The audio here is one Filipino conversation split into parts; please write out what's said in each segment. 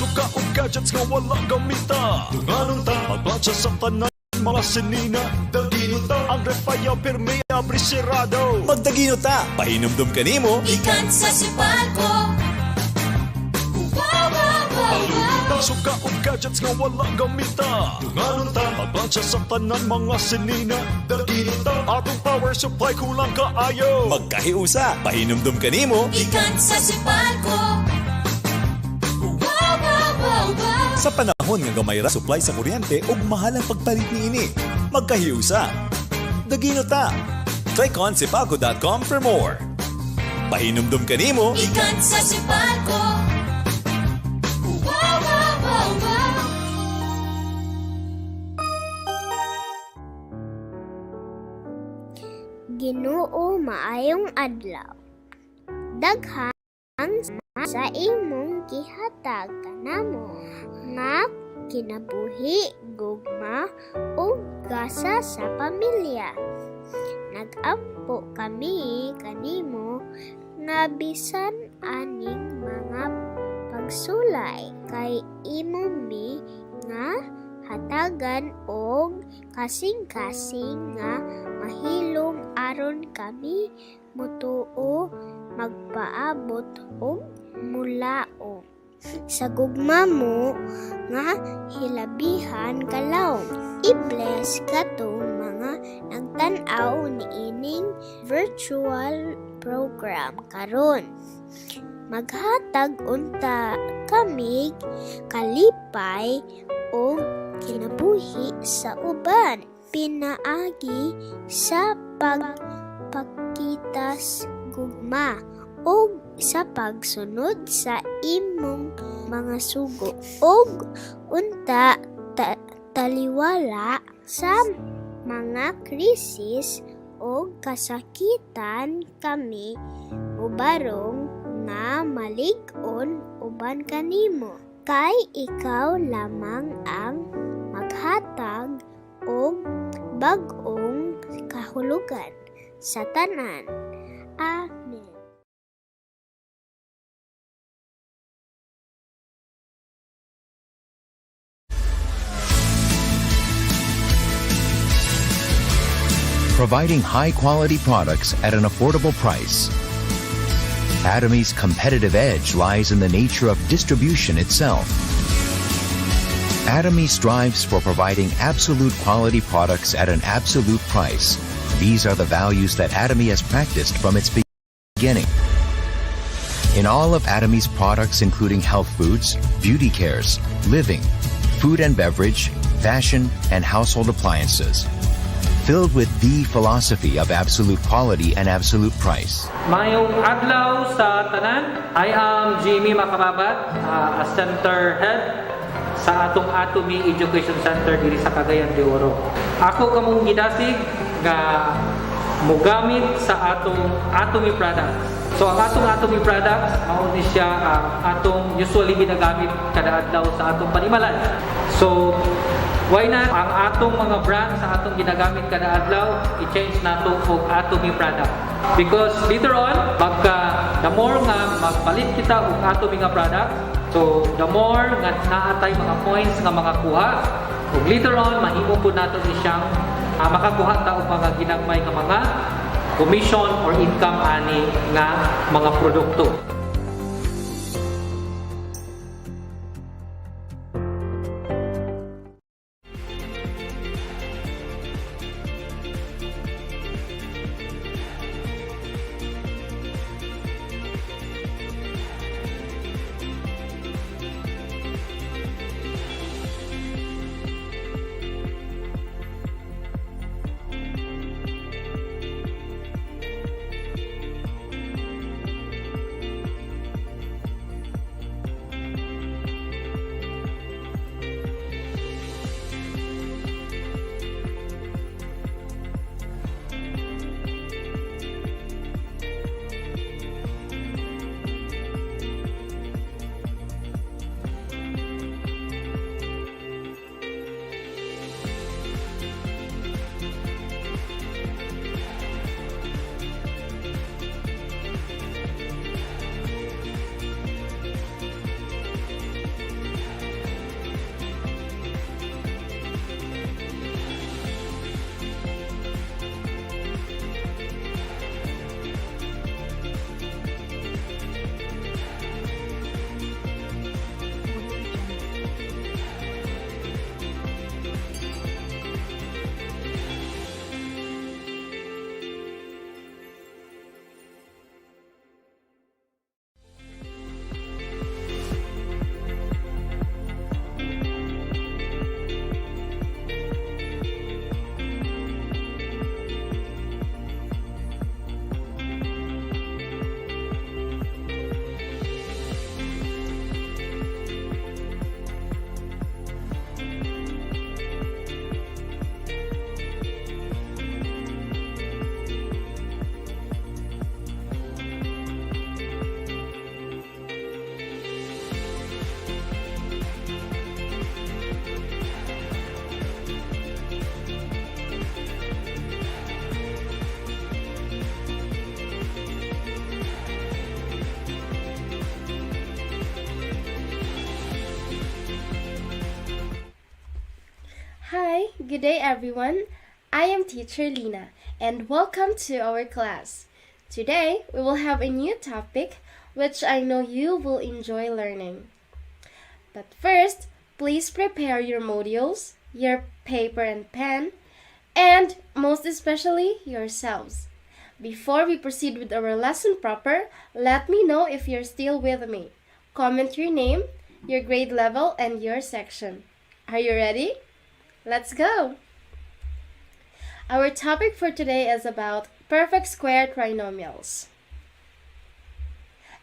Suka o gadgets nga wala gamita. Tunganon ta, magbansya sa tanan mga sinina. Dagino ta, ang repayaw pirmi abri sirado. Magdagino ta, pahinumdum kanimo. Ikan sa sipalko. Suka o gadgets nga wala gamita. Tunganon ta, magbansya sa tanan mga sinina. Dagino ta, atong power supply kulang kaayo. Magkahiusa, pahinumdum kanimo. Ikan sa sipalko. Sa panahon nga gamay ra supply sa kuryente ug mahal ang pagpalit niini. Magkahiusa. Dagino ta. Tryconsipalco.com for more. Pahinumdum kanimo. Ikan sa sipalko. Ginoo maayong adlaw. Daghang sa imong gihatag kanamo nga kinabuhi, gugma ug gasa sa pamilya. Nag-ampo kami kanimo nga bisan aning mga pagsulay kay imo mi nga hatagan og kasing-kasing nga mahilom aron kami mutuo magpaabot og mulaom sa gugma mo nga hilabihan kalaw. I-bless katong mga nagtan-aw niining virtual program karon. Maghatag unta kami kalipay o kinabuhi sa uban, pinaagi sa pagpakitas gugma o sa pagsunod sa imong mga sugo og unta taliwala sa mga krisis o kasakitan kami ubarong nga malig-on uban kanimo kay ikaw lamang ang maghatag og bag-ong kahulugan sa tanan. Amen. Providing high-quality products at an affordable price. Atomy's competitive edge lies in the nature of distribution itself. Atomy strives for providing absolute quality products at an absolute price. These are the values that Atomy has practiced from its beginning. In all of Atomy's products, including health foods, beauty cares, living, food and beverage, fashion, and household appliances, filled with the philosophy of absolute quality and absolute price. Mayong adlaw sa tanan, I am Jimmy Makababat, a center head sa atong Atomy Education Center diri sa Cagayan de Oro. Ako kamong gidasig nga mogamit sa atong Atomy products. So ang atong Atomy products, mao ni siya ang atong usually ginagamit kada adlaw sa atong panimalan. So why not ang atong mga brand sa atong ginagamit kada adlaw i-change nato og Atomy product? Because later on, the more nga magpalit kita og Atomy nga product, so the more nga naatay mga points nga makakuha, ug later on mahimo po nato ni siyang makakuha ta og mga ginagmay nga mga commission or income ani nga mga produkto. Hi, good day everyone. I am teacher Lina and welcome to our class. Today we will have a new topic which I know you will enjoy learning. But first, please prepare your modules, your paper and pen, and most especially yourselves. Before we proceed with our lesson proper, let me know if you're still with me. Comment your name, your grade level, and your section. Are you ready? Let's go! Our topic for today is about perfect square trinomials.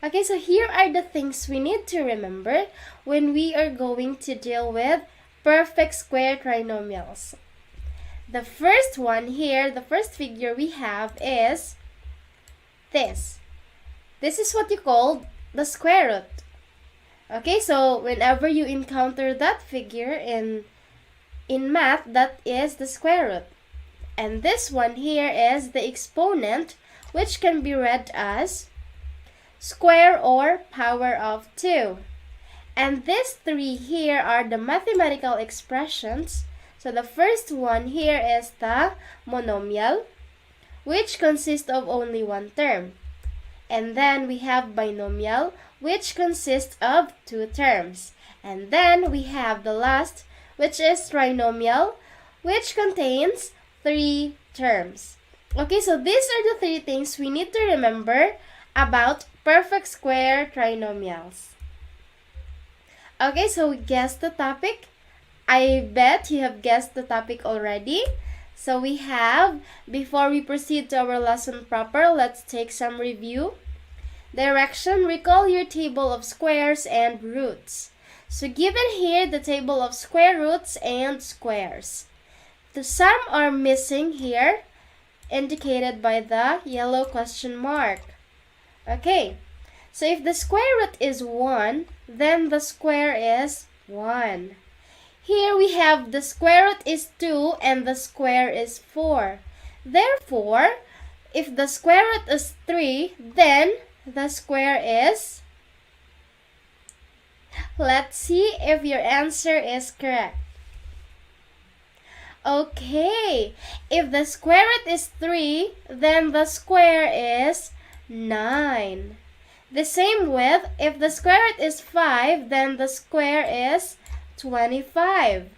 Okay, so here are the things we need to remember when we are going to deal with perfect square trinomials. The first one here, the first figure we have is this. This is what you call the square root. Okay, so whenever you encounter that figure in math, that is the square root. And this one here is the exponent, which can be read as square or power of 2. And these three here are the mathematical expressions. So the first one here is the monomial, which consists of only one term. And then we have binomial, which consists of 2 terms. And then we have the last, which is trinomial, which contains 3 terms. Okay, so these are the 3 things we need to remember about perfect square trinomials. Okay, so we guessed the topic. I bet you have guessed the topic already. So we have, before we proceed to our lesson proper, let's take some review. Direction, recall your table of squares and roots. So given here the table of square roots and squares. Some are missing here, indicated by the yellow question mark. Okay, so if the square root is 1, then the square is 1. Here we have the square root is 2 and the square is 4. Therefore, if the square root is 3, then the square is... Let's see if your answer is correct. Okay, if the square root is 3, then the square is 9. The same with, if the square root is 5, then the square is 25.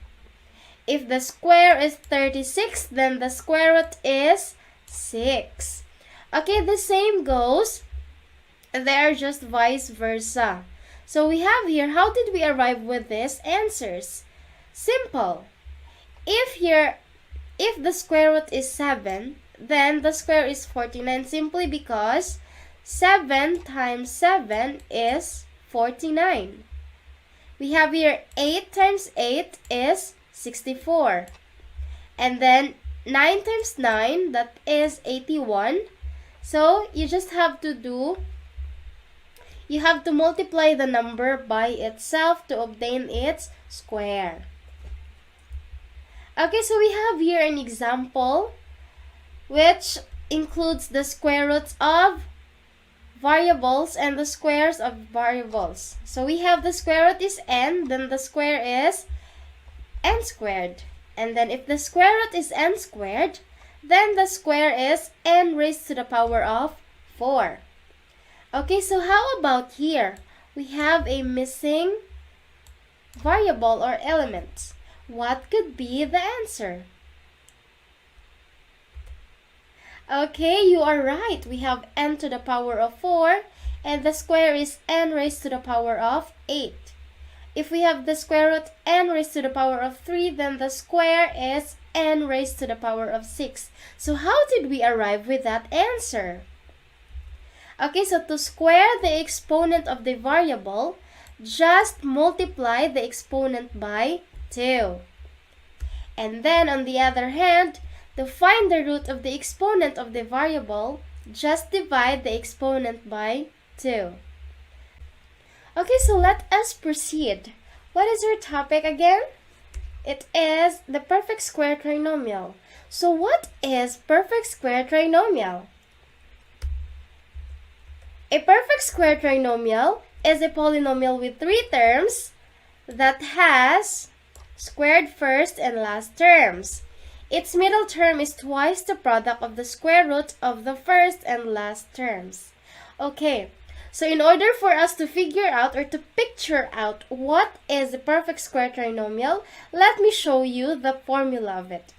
If the square is 36, then the square root is 6. Okay, the same goes. They're just vice versa. So we have here, how did we arrive with these answers? Simple. If the square root is 7, then the square is 49 simply because 7 times 7 is 49. We have here 8 times 8 is 64. And then 9 times 9, that is 81. So you just have to multiply the number by itself to obtain its square. Okay, so we have here an example which includes the square roots of variables and the squares of variables. So we have the square root is n, then the square is n squared. And then if the square root is n squared, then the square is n raised to the power of 4. Okay, so how about here? We have a missing variable or element. What could be the answer? Okay, you are right. We have n to the power of 4 and the square is n raised to the power of 8. If we have the square root n raised to the power of 3, then the square is n raised to the power of 6. So how did we arrive with that answer? Okay, so to square the exponent of the variable, just multiply the exponent by 2. And then on the other hand, to find the root of the exponent of the variable, just divide the exponent by 2. Okay, so let us proceed. What is our topic again? It is the perfect square trinomial. So what is perfect square trinomial? A perfect square trinomial is a polynomial with 3 terms that has squared first and last terms. Its middle term is twice the product of the square root of the first and last terms. Okay, so in order for us to figure out or to picture out what is the perfect square trinomial, let me show you the formula of it.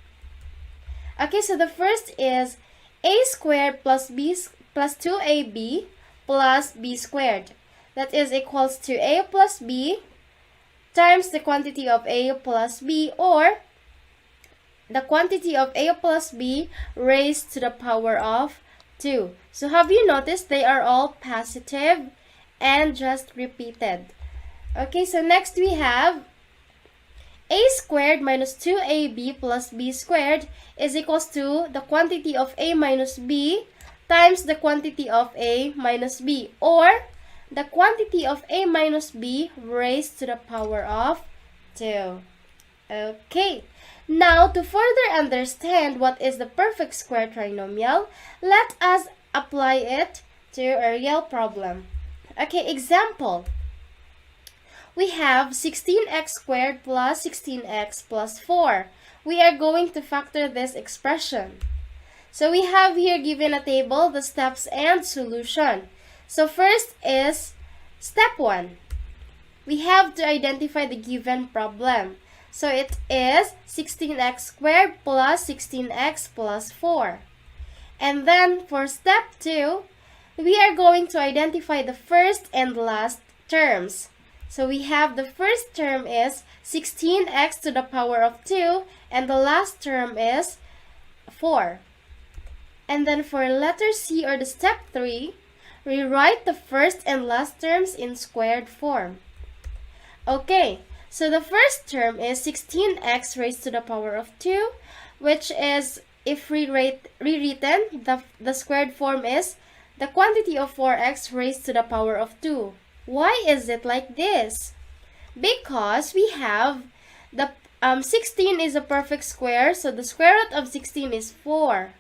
Okay, so the first is a squared plus 2ab plus b squared. That is equals to a plus b times the quantity of a plus b, or the quantity of a plus b raised to the power of 2. So have you noticed they are all positive and just repeated? Okay, so next we have a squared minus 2ab plus b squared is equals to the quantity of a minus b times the quantity of a minus b, or the quantity of a minus b raised to the power of 2. Okay, now to further understand what is the perfect square trinomial, let us apply it to a real problem. Okay, example. We have 16x squared plus 16x plus 4. We are going to factor this expression. So we have here given a table, the steps and solution. So first is step 1. We have to identify the given problem. So it is 16x squared plus 16x plus 4. And then for step 2, we are going to identify the first and last terms. So we have the first term is 16x to the power of 2, and the last term is 4. And then for letter C, or the step 3, we write the first and last terms in squared form. Okay, so the first term is 16x raised to the power of 2, which is, if rewritten, the squared form is the quantity of 4x raised to the power of 2. Why is it like this? Because we have the 16 is a perfect square, so the square root of 16 is 4.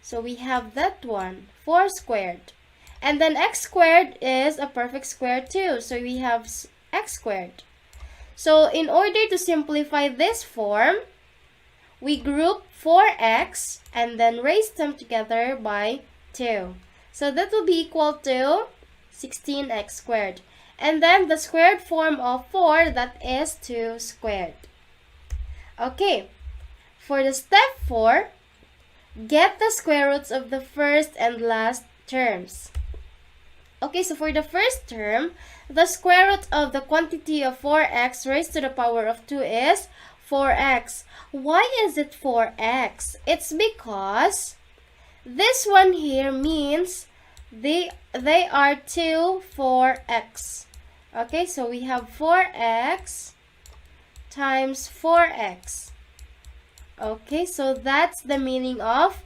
So we have that one, 4 squared. And then x squared is a perfect square too, so we have x squared. So in order to simplify this form, we group 4x and then raise them together by 2. So that will be equal to 16x squared. And then the squared form of 4, that is 2 squared. Okay, for the step 4, get the square roots of the first and last terms. Okay, so for the first term, the square root of the quantity of 4x raised to the power of 2 is 4x. Why is it 4x? It's because this one here means they are 2 4x. Okay, so we have 4x times 4x. Okay, so that's the meaning of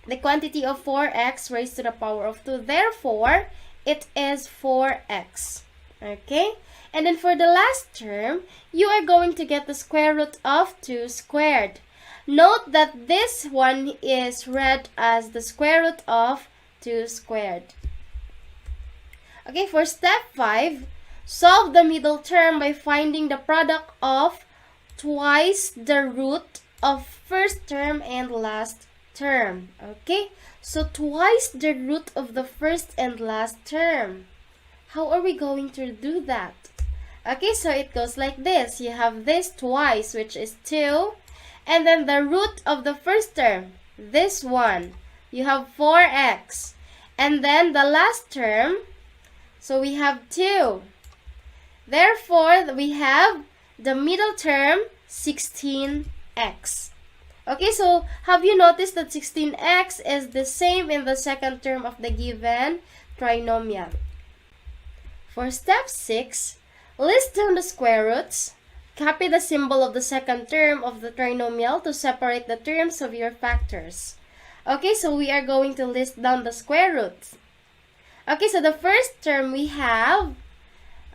the quantity of 4x raised to the power of 2. Therefore, it is 4x. Okay, and then for the last term, you are going to get the square root of 2 squared. Note that this one is read as the square root of 2 squared. Okay, for step 5, solve the middle term by finding the product of twice the root of first term and last term. Okay, so twice the root of the first and last term. How are we going to do that? Okay, so it goes like this. You have this twice, which is 2. And then the root of the first term, this one, you have 4x. And then the last term, so we have 2. Therefore, we have the middle term, 16x. Okay, so have you noticed that 16x is the same in the second term of the given trinomial? For step 6, list down the square roots. Copy the symbol of the second term of the trinomial to separate the terms of your factors. Okay, so we are going to list down the square roots. Okay, so the first term we have,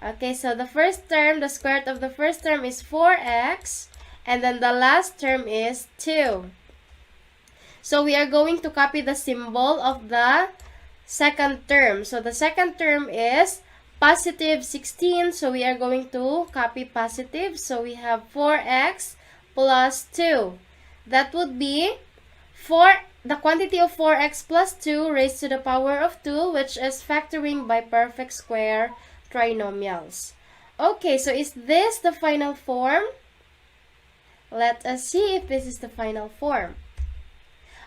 okay, so the first term, the square root of the first term is 4x, and then the last term is 2. So we are going to copy the symbol of the second term. So the second term is positive 16, so we are going to copy positive. So we have 4x plus 2. That would be the quantity of 4x plus 2 raised to the power of 2, which is factoring by perfect square trinomials. Okay, so is this the final form? Let us see if this is the final form.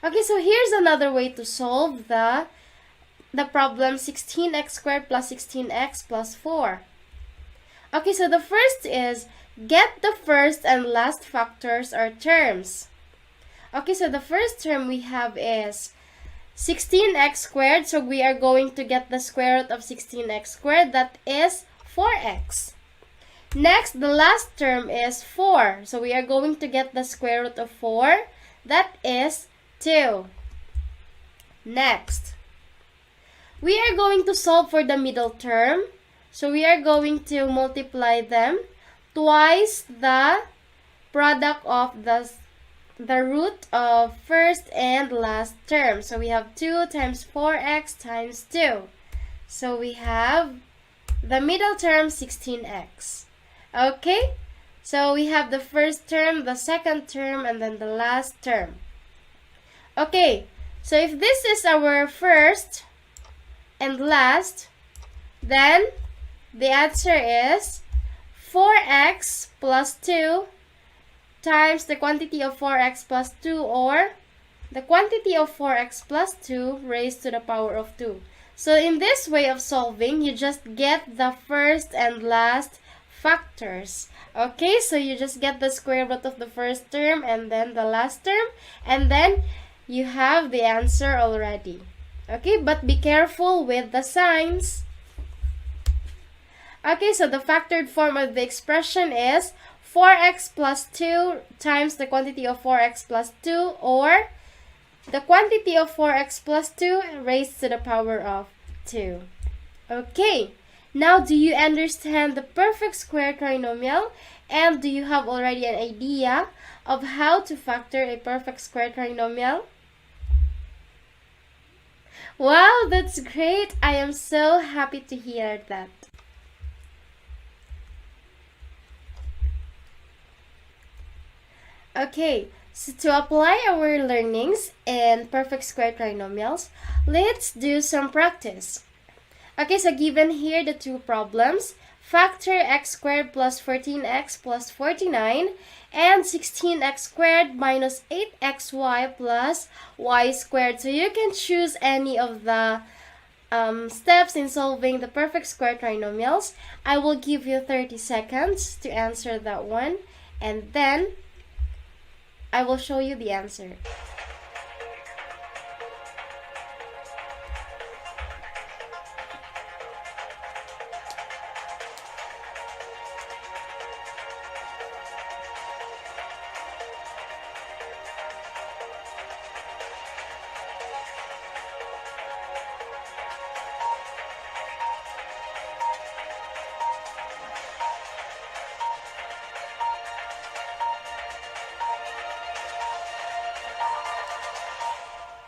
Okay, so here's another way to solve the problem 16x squared plus 16x plus 4. Okay, so the first is get the first and last factors or terms. Okay, so the first term we have is 16x squared. So we are going to get the square root of 16x squared. That is 4x. Next, the last term is 4. So we are going to get the square root of 4. That is 2. Next, we are going to solve for the middle term. So we are going to multiply them twice the product of the root of first and last term. So we have 2 times 4x times 2. So we have the middle term 16x. Okay, so we have the first term, the second term, and then the last term. Okay, so if this is our first and last, then the answer is 4x plus 2 times the quantity of 4x plus 2, or the quantity of 4x plus 2 raised to the power of 2. So in this way of solving, you just get the first and last factors. Okay, so you just get the square root of the first term and then the last term, and then you have the answer already. Okay, but be careful with the signs. Okay, so the factored form of the expression is 4x plus 2 times the quantity of 4x plus 2, or the quantity of 4x plus 2 raised to the power of 2. Okay, now do you understand the perfect square trinomial, and do you have already an idea of how to factor a perfect square trinomial? Wow, that's great! I am so happy to hear that. Okay, so to apply our learnings in perfect square trinomials, let's do some practice. Okay, so given here the two problems, factor x squared plus 14x plus 49 and 16x squared minus 8xy plus y squared. So you can choose any of the steps in solving the perfect square trinomials. I will give you 30 seconds to answer that one, and then I will show you the answer.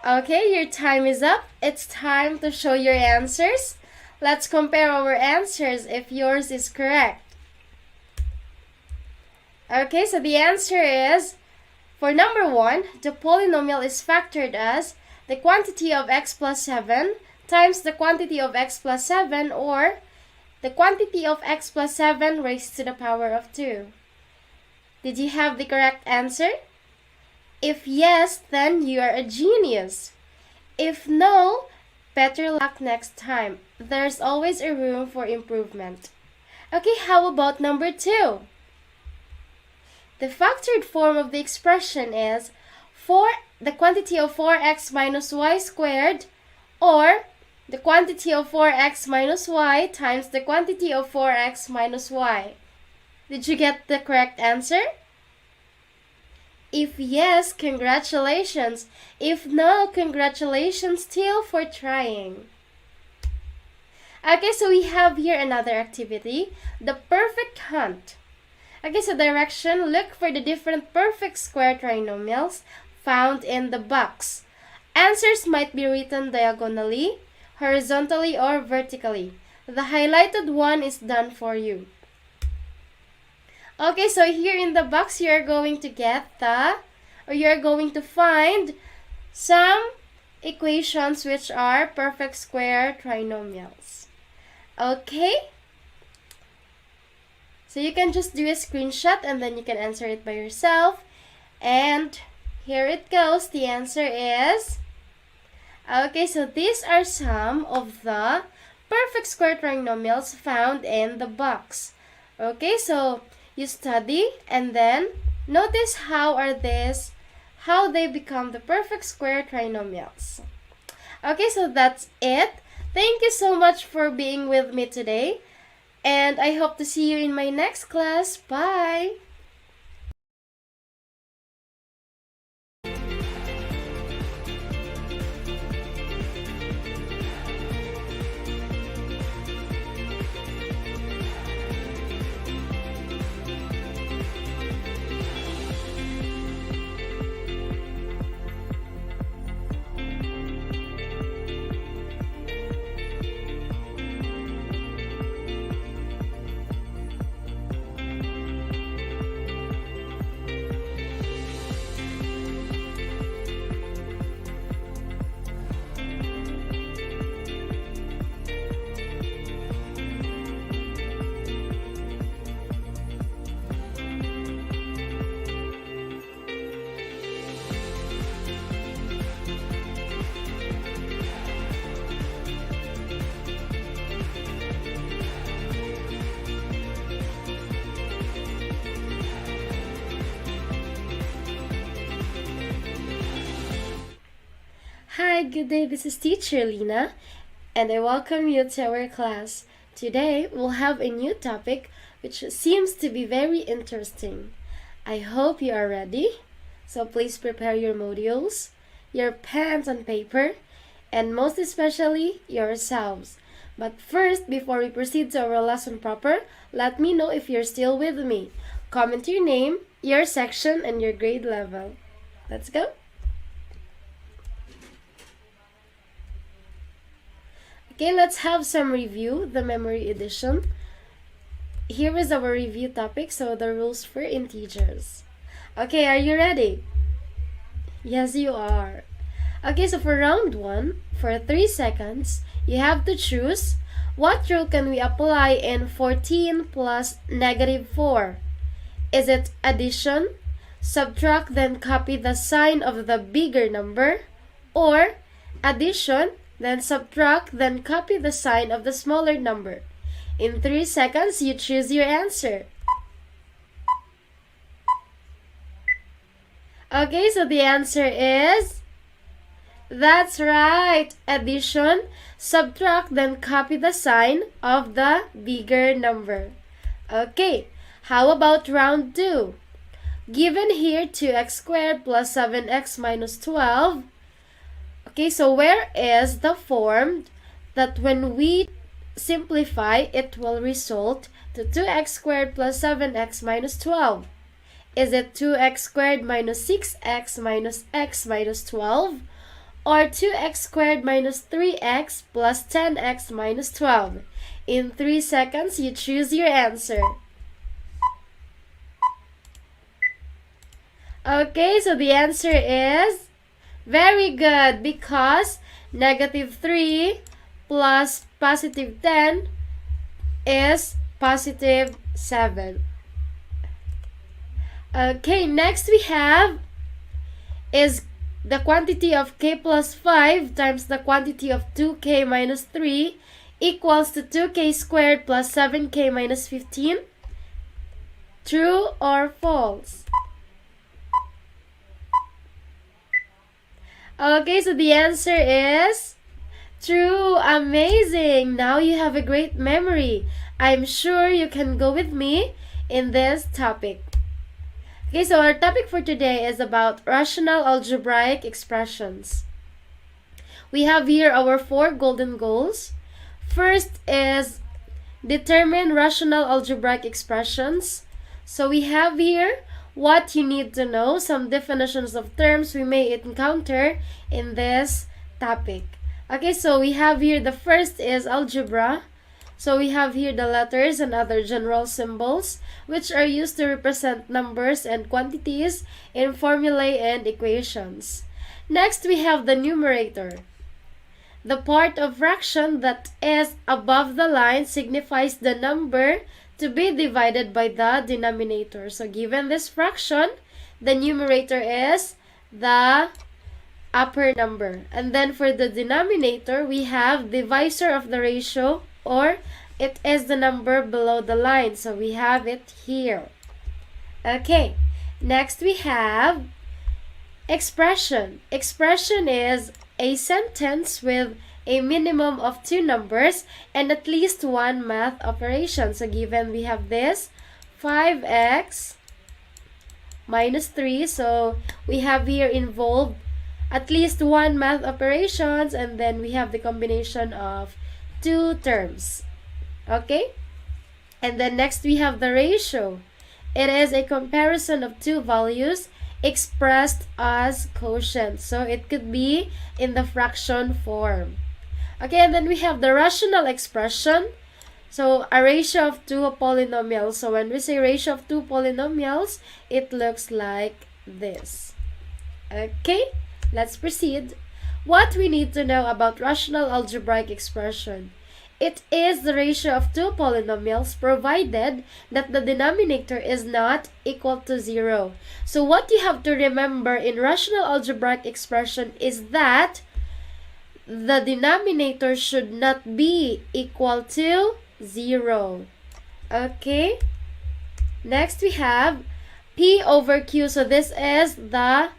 Okay, your time is up. It's time to show your answers. Let's compare our answers if yours is correct. Okay, so the answer is, for number 1, the polynomial is factored as the quantity of x plus 7 times the quantity of x plus 7, or the quantity of x plus 7 raised to the power of 2. Did you have the correct answer? If yes, then you are a genius. If no, better luck next time. There's always a room for improvement. Okay, how about number 2? The factored form of the expression is the quantity of 4x minus y squared, or the quantity of 4x minus y times the quantity of 4x minus y. Did you get the correct answer? If yes, congratulations. If no, congratulations still for trying. Okay, so we have here another activity, the perfect hunt. Okay, so direction, look for the different perfect square trinomials found in the box. Answers might be written diagonally, horizontally, or vertically. The highlighted one is done for you. Okay, so here in the box, you're going to get you're going to find some equations which are perfect square trinomials. Okay? So you can just do a screenshot and then you can answer it by yourself. And here it goes. The answer is... Okay, so these are some of the perfect square trinomials found in the box. Okay, so you study and then notice how they become the perfect square trinomials. Okay, so that's it. Thank you so much for being with me today, and I hope to see you in my next class. Bye! Hi, good day. This is Teacher Lina, and I welcome you to our class. Today, we'll have a new topic which seems to be very interesting. I hope you are ready. So please prepare your modules, your pens and paper, and most especially yourselves. But first, before we proceed to our lesson proper, let me know if you're still with me. Comment your name, your section, and your grade level. Let's go. Okay, let's have some review, the memory edition. Here is our review topic, so the rules for integers. Okay, are you ready? Yes, you are. Okay, so for round 1, for 3 seconds, you have to choose what rule can we apply in 14 plus negative 4. Is it addition, subtract, then copy the sign of the bigger number, or addition, then subtract, then copy the sign of the smaller number? In 3 seconds, you choose your answer. Okay, so the answer is... That's right, addition, subtract, then copy the sign of the bigger number. Okay, how about round 2? Given here 2x squared plus 7x minus 12. Okay, so where is the form that when we simplify, it will result to 2x squared plus 7x minus 12? Is it 2x squared minus 6x minus x minus 12? Or 2x squared minus 3x plus 10x minus 12? In 3 seconds, you choose your answer. Okay, so the answer is... Very good, because negative 3 plus positive 10 is positive 7. Okay, next we have is the quantity of k plus 5 times the quantity of 2k minus 3 equals to 2k squared plus 7k minus 15. True or false? Okay, so the answer is true. Amazing. Now you have a great memory. I'm sure you can go with me in this topic. Okay, so our topic for today is about rational algebraic expressions. We have here our 4 golden goals. First is determine rational algebraic expressions. So we have here what you need to know, some definitions of terms we may encounter in this topic. Okay, so we have here the first is algebra. So we have here the letters and other general symbols which are used to represent numbers and quantities in formulae and equations. Next, we have the numerator. The part of fraction that is above the line signifies the number to be divided by the denominator. So given this fraction, the numerator is the upper number. And then for the denominator, we have divisor of the ratio, or it is the number below the line. So we have it here. Okay, next we have expression. Expression is a sentence with a minimum of 2 numbers and at least one math operation. So given we have this 5x minus 3. So we have here involved at least one math operations, and then we have the combination of 2 terms. Okay? And then next we have the ratio. It is a comparison of 2 values expressed as quotient. So it could be in the fraction form. Okay, and then we have the rational expression. So a ratio of 2 polynomials. So when we say ratio of 2 polynomials, it looks like this. Okay, let's proceed. What we need to know about rational algebraic expression. It is the ratio of 2 polynomials provided that the denominator is not equal to 0. So what you have to remember in rational algebraic expression is that the denominator should not be equal to 0. Okay? Next we have P over Q. So this is the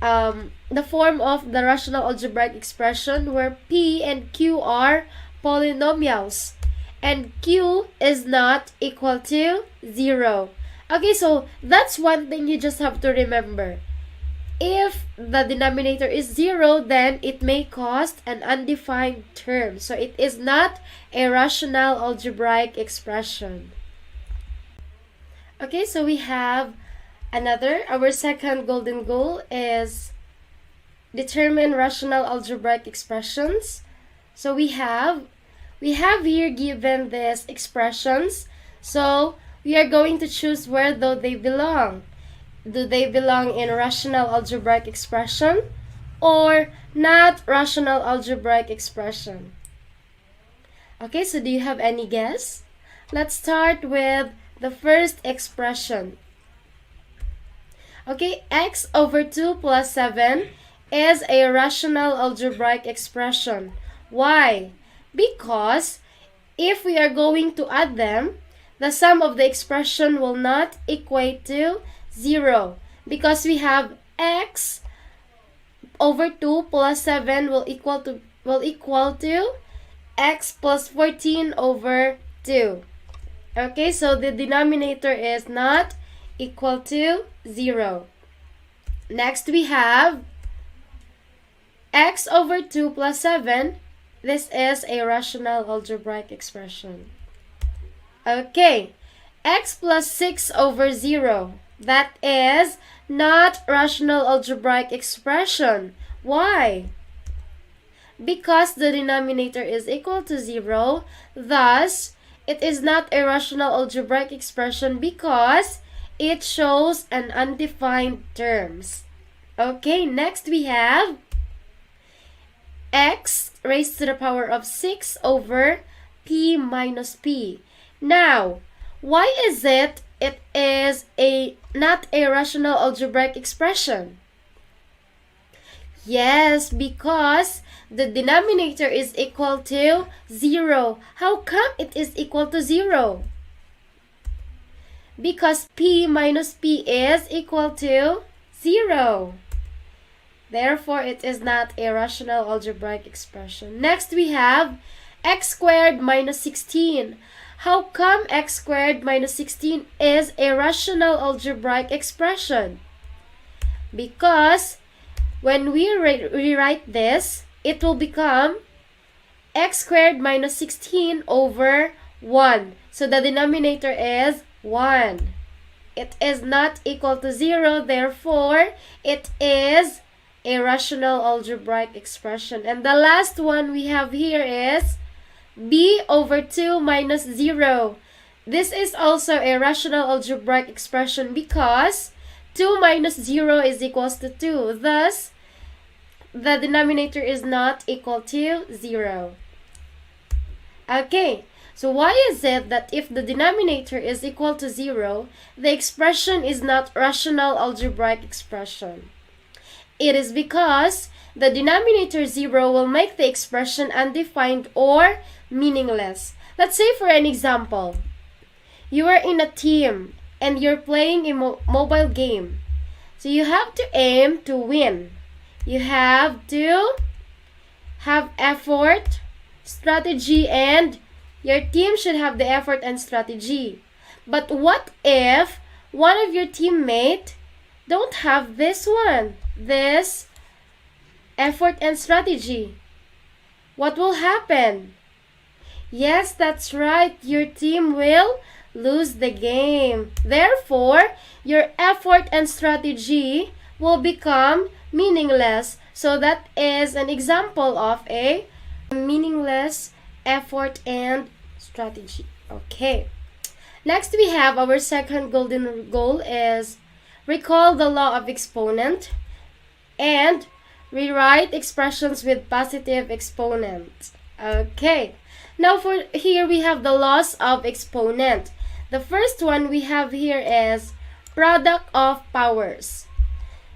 form of the rational algebraic expression where P and Q are polynomials and Q is not equal to 0. Okay, so that's one thing you just have to remember. If the denominator is 0, then it may cause an undefined term. So it is not a rational algebraic expression. Okay, so we have our second golden goal is determine rational algebraic expressions. So we have here given these expressions. So we are going to choose where do they belong. Do they belong in rational algebraic expression or not rational algebraic expression? Okay, so do you have any guess? Let's start with the first expression. Okay, x over 2 plus 7 is a rational algebraic expression. Why? Because if we are going to add them, the sum of the expression will not equate to 0 because we have x over 2 plus 7 will equal to x plus 14 over 2. Okay, so the denominator is not equal to 0. Next we have x over 2 plus 7. This is a rational algebraic expression. Okay, x plus 6 over 0. That is not rational algebraic expression. Why? Because the denominator is equal to 0. Thus, it is not a rational algebraic expression because it shows an undefined terms. Okay, next we have x raised to the power of 6 over p minus p. Now, why is it is not a rational algebraic expression? Yes, because the denominator is equal to 0. How come it is equal to 0? Because p minus p is equal to 0. Therefore, it is not a rational algebraic expression. Next, we have x squared minus 16. How come x squared minus 16 is a rational algebraic expression? Because when we rewrite this, it will become x squared minus 16 over 1. So the denominator is 1. It is not equal to 0. Therefore, it is a rational algebraic expression. And the last one we have here is b over 2 minus 0. This is also a rational algebraic expression because 2 minus 0 is equals to 2. Thus, the denominator is not equal to 0. Okay, so why is it that if the denominator is equal to 0, the expression is not rational algebraic expression? It is because the denominator 0 will make the expression undefined or meaningless. Let's say for an example, you are in a team and you're playing a mobile game. So you have to aim to win. You have to have effort, strategy, and your team should have the effort and strategy. But what if one of your teammates don't have this effort and strategy? What will happen? Yes, that's right. Your team will lose the game. Therefore, your effort and strategy will become meaningless. So that is an example of a meaningless effort and strategy. Okay. Next, we have our second golden goal is recall the law of exponent and rewrite expressions with positive exponents. Okay. Now for here we have the laws of exponent. The first one we have here is product of powers.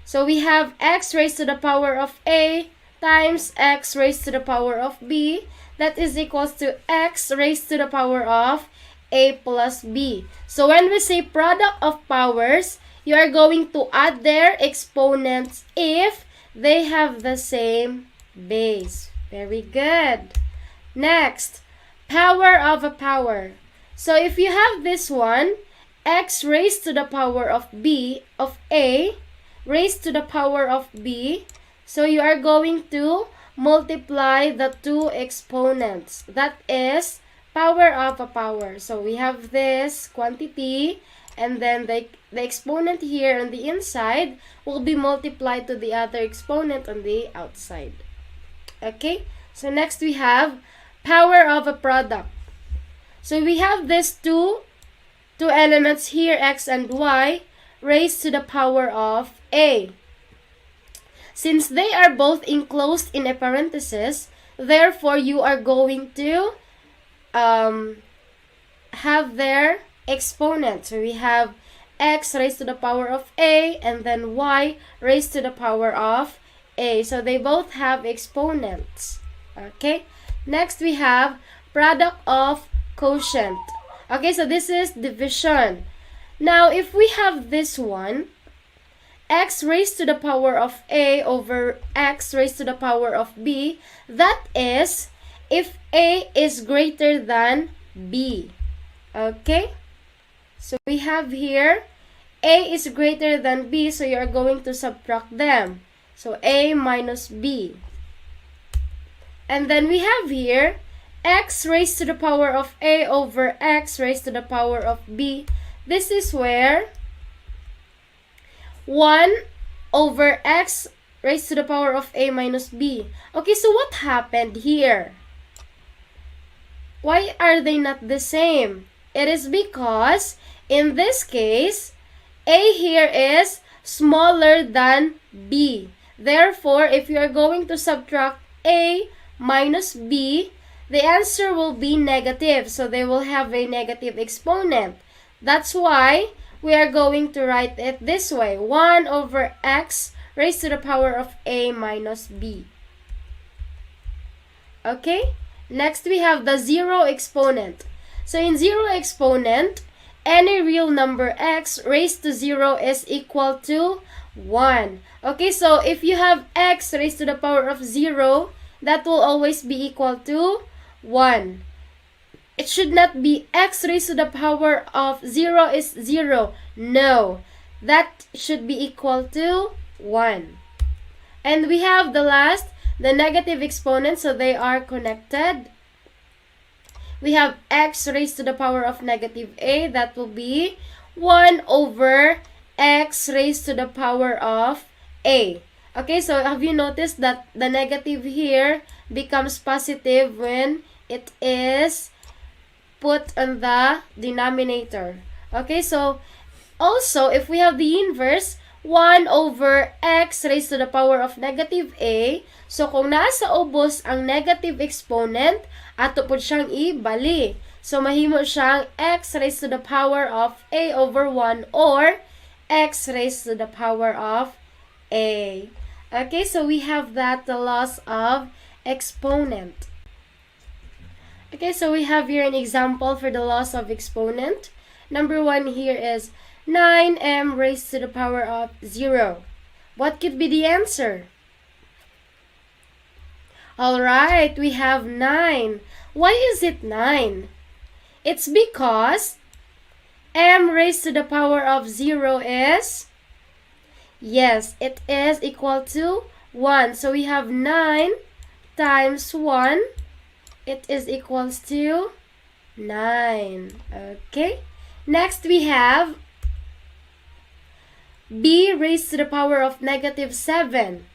So we have x raised to the power of a times x raised to the power of b. That is equals to x raised to the power of a plus b. So when we say product of powers, you are going to add their exponents if they have the same base. Very good. Next, power of a power. So if you have this one, x raised to the power of b of a raised to the power of b, so you are going to multiply the two exponents. That is power of a power. So we have this quantity, and then the exponent here on the inside will be multiplied to the other exponent on the outside. Okay, so next we have power of a product. So we have these two elements here, x and y, raised to the power of a. Since they are both enclosed in a parenthesis, therefore you are going to have their exponent. So we have x raised to the power of a and then y raised to the power of a. So they both have exponents. Okay. Next we have product of quotient. Okay, so this is division. Now if we have this one, x raised to the power of a over x raised to the power of b, that is if a is greater than b. Okay, so we have here a is greater than b, so you are going to subtract them. So a minus b. And then we have here x raised to the power of a over x raised to the power of b. This is where 1 over x raised to the power of a minus b. Okay, so what happened here? Why are they not the same? It is because in this case, a here is smaller than b. Therefore, if you are going to subtract a minus b, the answer will be negative. So they will have a negative exponent. That's why we are going to write it this way. 1 over x raised to the power of a minus b. Okay? Next we have the zero exponent. So in zero exponent, any real number x raised to 0 is equal to 1. Okay, so if you have x raised to the power of 0, that will always be equal to 1. It should not be x raised to the power of 0 is 0. No, that should be equal to 1. And we have the last, the negative exponent, so they are connected. We have x raised to the power of negative a, that will be 1 over x raised to the power of a. Okay, so have you noticed that the negative here becomes positive when it is put on the denominator. Okay, so also, if we have the inverse, 1 over x raised to the power of negative a, so kung nasa ubos ang negative exponent, ato po siyang ibali. So, mahimo siyang x raised to the power of a over 1 or x raised to the power of a. Okay, so we have that, the loss of exponent. Okay, so we have here an example for the loss of exponent. Number 1 here is 9m raised to the power of 0. What could be the answer? Alright, we have 9. Why is it 9? It's because m raised to the power of 0 is, yes, it is equal to 1. So we have 9 times 1. It is equals to 9. Okay. Next we have b raised to the power of negative 7.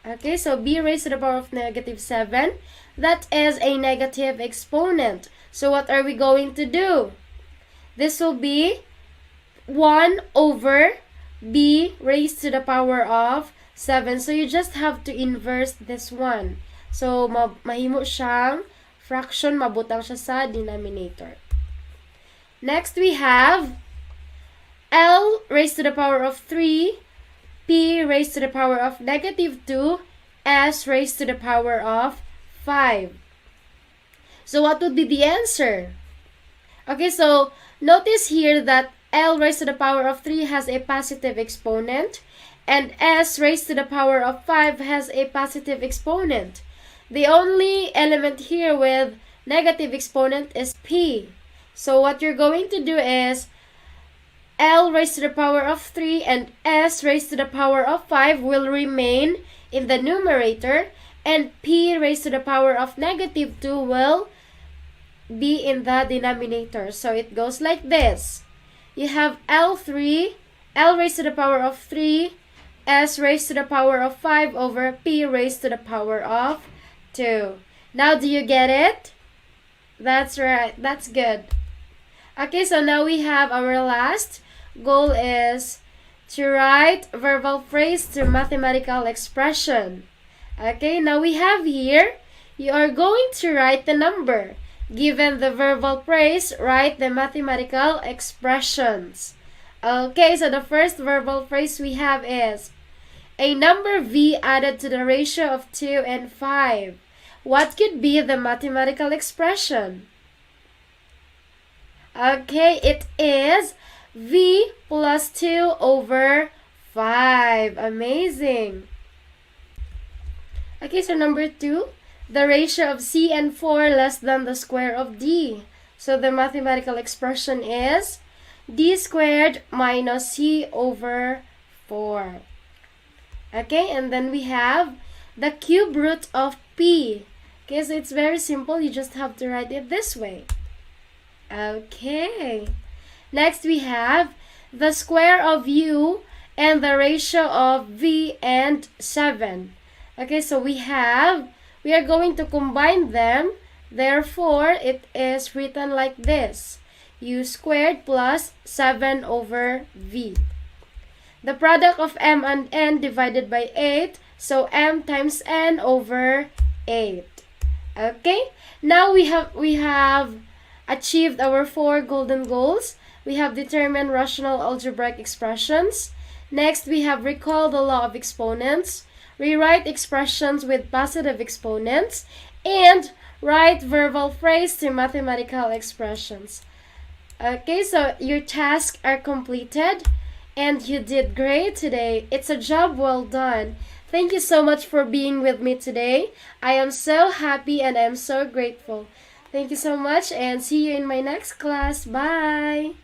Okay, so b raised to the power of negative 7. That is a negative exponent. So what are we going to do? This will be 1 over b raised to the power of 7. So you just have to inverse this one. So mahimo siyang fraction, mabutang siya sa denominator. Next we have L raised to the power of 3, P raised to the power of negative 2, S raised to the power of 5. So what would be the answer? Okay, so notice here that L raised to the power of 3 has a positive exponent and S raised to the power of 5 has a positive exponent. The only element here with negative exponent is P. So what you're going to do is L raised to the power of 3 and S raised to the power of 5 will remain in the numerator, and P raised to the power of negative 2 will be in the denominator. So it goes like this. You have L raised to the power of 3, S raised to the power of 5 over P raised to the power of 2. Now do you get it? That's right. That's good. Okay, so now we have our last goal is to write verbal phrase to mathematical expression. Okay, now we have here, you are going to write the number. Given the verbal phrase, write the mathematical expressions. Okay, so the first verbal phrase we have is a number v added to the ratio of 2 and 5. What could be the mathematical expression? Okay, it is v plus 2 over 5. Amazing. Okay, so number 2, the ratio of c and 4 less than the square of d. So the mathematical expression is d squared minus c over 4. Okay, and then we have the cube root of p. Okay, so it's very simple. You just have to write it this way. Okay. Next we have the square of u and the ratio of v and 7. Okay, so we are going to combine them. Therefore, it is written like this. U squared plus 7 over v. The product of m and n divided by 8. So m times n over 8. Okay, now we have achieved our 4 golden goals. We have determined rational algebraic expressions. Next, we have recalled the law of exponents, rewrite expressions with positive exponents, and write verbal phrase to mathematical expressions. Okay, so your tasks are completed and you did great today. It's a job well done. Thank you so much for being with me today. I am so happy and I am so grateful. Thank you so much and see you in my next class. Bye!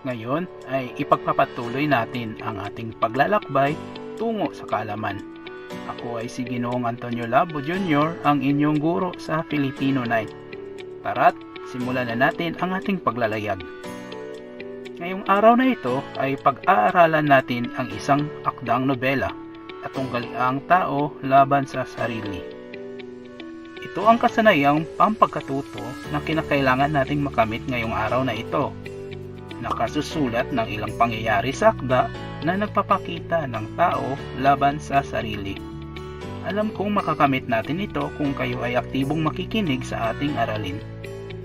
Ngayon ay ipagpapatuloy natin ang ating paglalakbay tungo sa kaalaman. Ako ay si Ginoong Antonio Labo Jr., ang inyong guro sa Filipino 9. Tara't simulan na natin ang ating paglalayag. Ngayong araw na ito ay pag-aaralan natin ang isang akdang nobela at tunggaliang tao laban sa sarili. Ito ang kasanayang pampagkatuto na kinakailangan nating makamit ngayong araw na ito. Nakasusulat ng ilang pangyayari sa akda na nagpapakita ng tao laban sa sarili. Alam kong makakamit natin ito kung kayo ay aktibong makikinig sa ating aralin.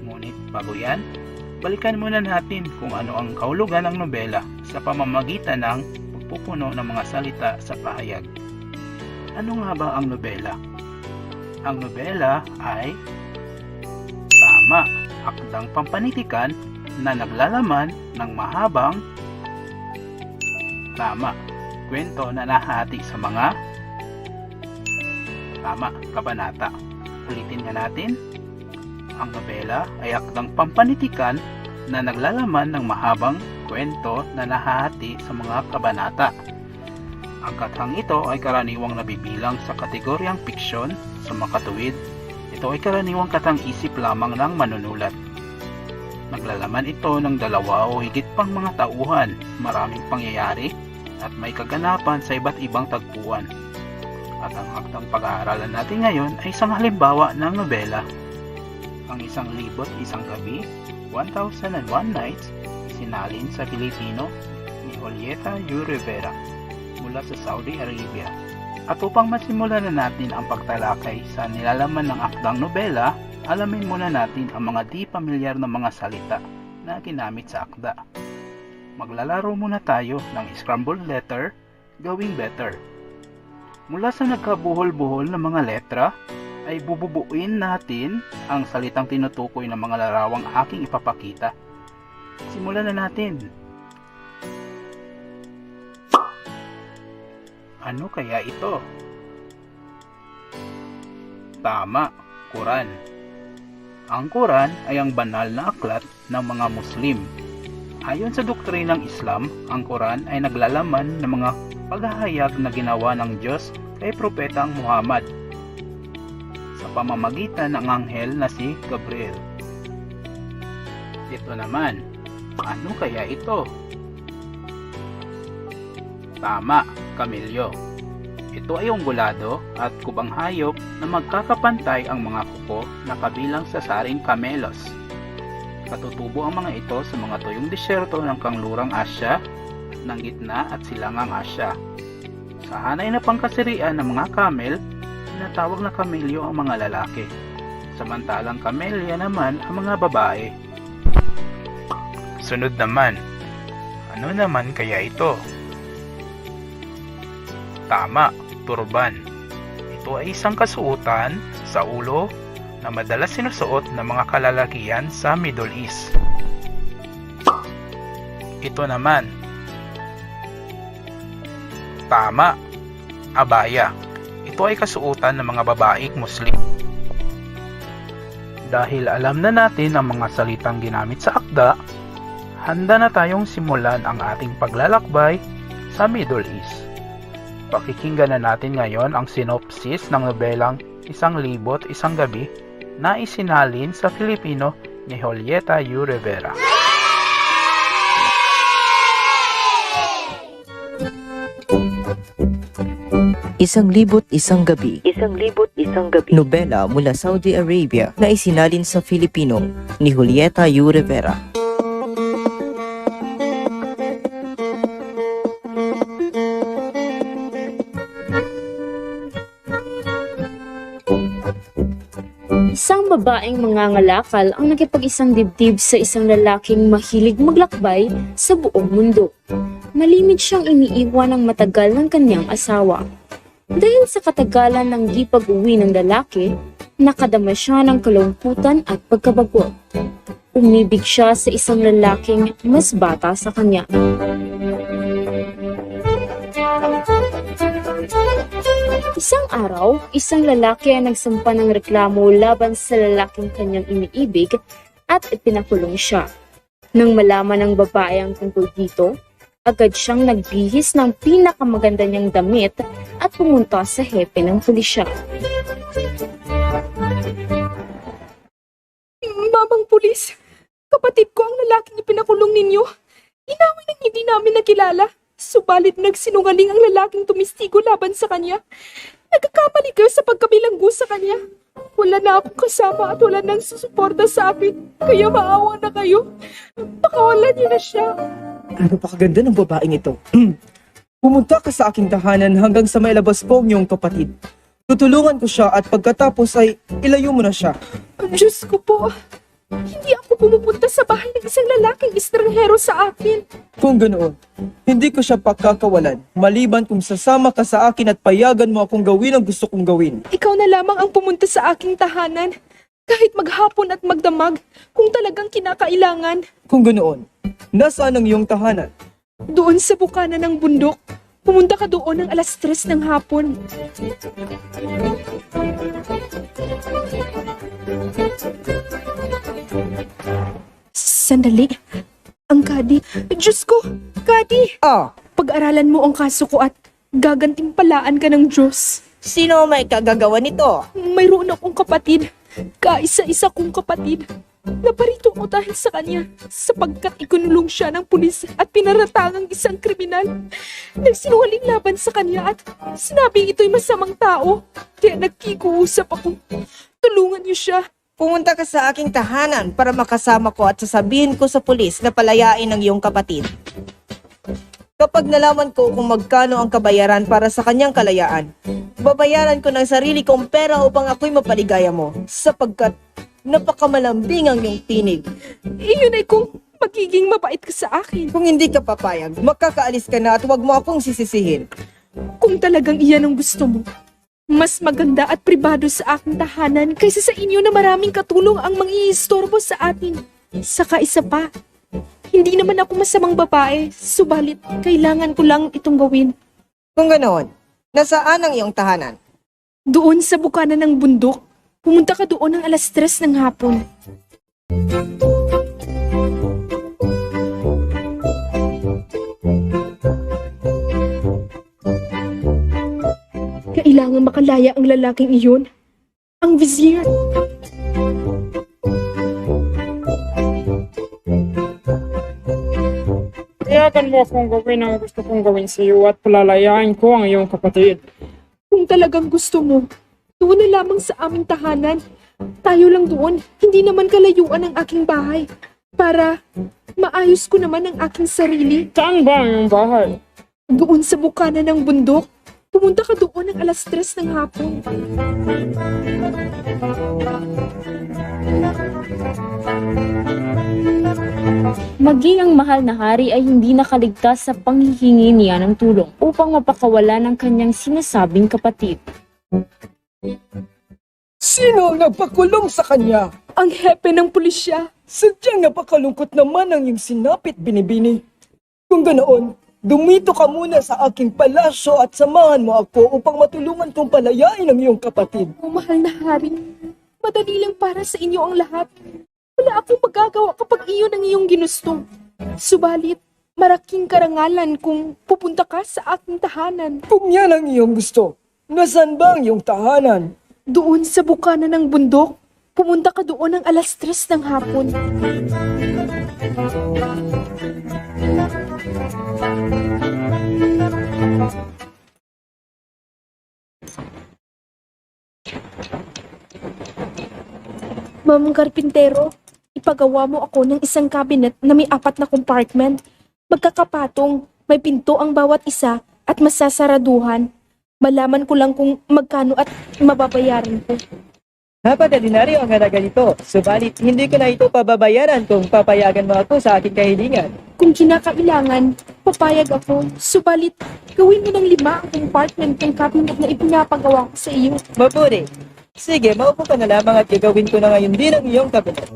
Ngunit bago yan, balikan muna natin kung ano ang kahulugan ng nobela sa pamamagitan ng pagpupuno ng mga salita sa pahayag. Ano nga ba ang nobela? Ang nobela ay tama, akdang pampanitikan na naglalaman ng mahabang kwento na nahati sa mga kabanata. Ulitin nga natin. Ang nobela ay akdang pampanitikan na naglalaman ng mahabang kwento na nahahati sa mga kabanata. Ang kathang ito ay karaniwang nabibilang sa kategoryang fiksyon sa makatuwid. Ito ay karaniwang kathang isip lamang ng manunulat. Naglalaman ito ng dalawa o higit pang mga tauhan, maraming pangyayari, at may kaganapan sa iba't ibang tagpuan. At ang akdang pag-aaralan natin ngayon ay isang halimbawa ng nobela. Ang 1,001 Gabi, 1001 Nights, isinalin sa Filipino ni Julieta U. Rivera mula sa Saudi Arabia. At upang masimulan na natin ang pagtalakay sa nilalaman ng akdang nobela, alamin muna natin ang mga di pamilyar na mga salita na ginamit sa akda. Maglalaro muna tayo ng scrambled letter, gawing better. Mula sa nagkabuhol-buhol na mga letra, ay bububuin natin ang salitang tinutukoy ng mga larawang aking ipapakita. Simulan na natin. Ano kaya ito? Tama, Quran. Ang Quran ay ang banal na aklat ng mga Muslim. Ayon sa doktrinang Islam, ang Quran ay naglalaman ng mga paghahayag na ginawa ng Diyos kay Propetang Muhammad sa pamamagitan ng anghel na si Gabriel. Ito naman, ano kaya ito? Tama, kamelyo. Ito ay ungulado at kubang hayop na magkakapantay ang mga kuko na kabilang sa saring kamelos. Katutubo ang mga ito sa mga tuyong disyerto ng kanlurang Asya, ng gitna at silangang Asya. Sa hanay na pangkasirian ng mga camel, tinatawag na kamelyo ang mga lalaki. Samantalang kamelya naman ang mga babae. Sunod naman, ano naman kaya ito? Tama, turban. Ito ay isang kasuotan sa ulo na madalas sinusuot ng mga kalalakihan sa Middle East. Ito naman. Tama, abaya. Ito ay kasuotan ng mga babaeng Muslim. Dahil alam na natin ang mga salitang ginamit sa akda, handa na tayong simulan ang ating paglalakbay sa Middle East. Pakikinggan na natin ngayon ang synopsis ng nobelang 1,001 Gabi na isinalin sa Filipino ni Julieta U. Rivera. Isang libot isang gabi. Nobela mula Saudi Arabia na isinalin sa Filipino ni Julieta U. Rivera. Isang babaeng mangangalakal ang nakipag-isang dibdib sa isang lalaking mahilig maglakbay sa buong mundo. Malimit siyang iniiwan ng matagal ng kanyang asawa. Dahil sa katagalan ng di pag-uwi ng lalaki, nakadama siya ng kalungkutan at pagkabagot. Umibig siya sa isang lalaking mas bata sa kanya. Isang araw, isang lalaki ang nagsampa ng reklamo laban sa lalaking kanyang iniibig at ipinakulong siya. Nang malaman ng babae ang tungkol dito, agad siyang nagbihis ng pinakamaganda niyang damit at pumunta sa hepe ng pulisya. Mamang pulis, kapatid ko ang lalaking ipinakulong ninyo. Inaway ng hindi namin nakilala. Subalit nagsinungaling ang lalaking tumistigo laban sa kanya. Nagkakamali kayo sa pagkabilanggo sa kanya. Wala na akong kasama at wala nang susuporta sa akin. Kaya maawa na kayo. Pakawalan niyo na siya. Ano pa kaganda ng babaeng ito? Pumunta ka sa aking tahanan hanggang sa may labas po ang iyong kapatid. Tutulungan ko siya at pagkatapos ay ilayo mo na siya. Diyos ko po. Hindi ako pumupunta sa bahay ng isang lalaking estranghero sa akin. Kung ganoon, hindi ko siya pakakawalan, maliban kung sasama ka sa akin at payagan mo akong gawin ang gusto kong gawin. Ikaw na lamang ang pumunta sa aking tahanan. Kahit maghapon at magdamag, kung talagang kinakailangan. Kung ganoon, nasaan ang iyong tahanan? Doon sa bukana ng bundok. Pumunta ka doon ng alas 3 ng hapon. Sandali. Ang kadi. Diyos ko! Kadi! Pag-aralan mo ang kaso ko at gagantimpalaan ka ng Diyos. Sino may kagagawa nito? Mayroon akong kapatid. Kaisa-isa kong kapatid. Naparito ako dahil sa kanya sapagkat ikunulong siya ng pulis at pinaratangang isang kriminal. Nagsinungaling laban sa kanya at sinabing ito'y masamang tao. Kaya nagkikiusap ako. Tulungan niyo siya. Pumunta ka sa aking tahanan para makasama ko at sasabihin ko sa pulis na palayain ang iyong kapatid. Kapag nalaman ko kung magkano ang kabayaran para sa kanyang kalayaan, babayaran ko ng sarili kong pera upang ako'y mapaligaya mo, sapagkat napakamalambing ang iyong tinig. Iyon ay kung magiging mabait ka sa akin. Kung hindi ka papayag, makakaalis ka na at huwag mo akong sisisihin. Kung talagang iyan ang gusto mo, mas maganda at pribado sa aking tahanan kaysa sa inyo na maraming katulong ang mangiistorbo sa atin. Saka isa pa, hindi naman ako masamang babae, subalit kailangan ko lang itong gawin. Kung ganoon, nasaan ang iyong tahanan? Doon sa bukana ng bundok. Pumunta ka doon ng alas 3 ng hapon. Kailangan makalaya ang lalaking iyon. Ang vizier. Payagan mo akong gawin ang gusto kong gawin sa iyo at palalayain ko ang iyong kapatid. Kung talagang gusto mo, doon na lamang sa aming tahanan. Tayo lang doon, hindi naman kalayuan ang aking bahay. Para maayos ko naman ang aking sarili. Saan ba ang iyong bahay? Doon sa bukana ng bundok. Pumunta ka doon ng alas 3 ng hapon. Maging ang mahal na hari ay hindi nakaligtas sa panghihingi niya ng tulong upang mapakawala ng kanyang sinasabing kapatid. Sino ang nagpakulong sa kanya? Ang hepe ng pulisya. Sadyang napakalungkot naman ang iyong sinapit, Binibini. Kung ganoon, dumito ka muna sa aking palasyo at samahan mo ako upang matulungan kong palayain ang iyong kapatid. O mahal na hari, madali lang para sa inyo ang lahat. Wala akong magagawa kapag iyon ang iyong ginusto. Subalit, maraking karangalan kung pupunta ka sa aking tahanan. Kung yan ang iyong gusto, nasaan ba ang iyong tahanan? Doon sa bukana ng bundok. Pumunta ka doon ng alas 3 ng hapon. Mamang karpintero, ipagawa mo ako ng isang cabinet na may 4 na compartment. Magkakapatong, may pinto ang bawat isa at masasaraduhan. Malaman ko lang kung magkano at mababayaran ko. 4 na dinaryo ang halaga nito, subalit hindi ko na ito pababayaran kung papayagan mo ako sa aking kahilingan. Kung kinakailangan, papayag ako. Subalit, gawin mo ng 5 ang compartment ng cabinet na ipinapagawa ko sa iyo. Mabuti. Sige, maupo ka na lamang at gagawin ko na ngayon din ang iyong cabinet.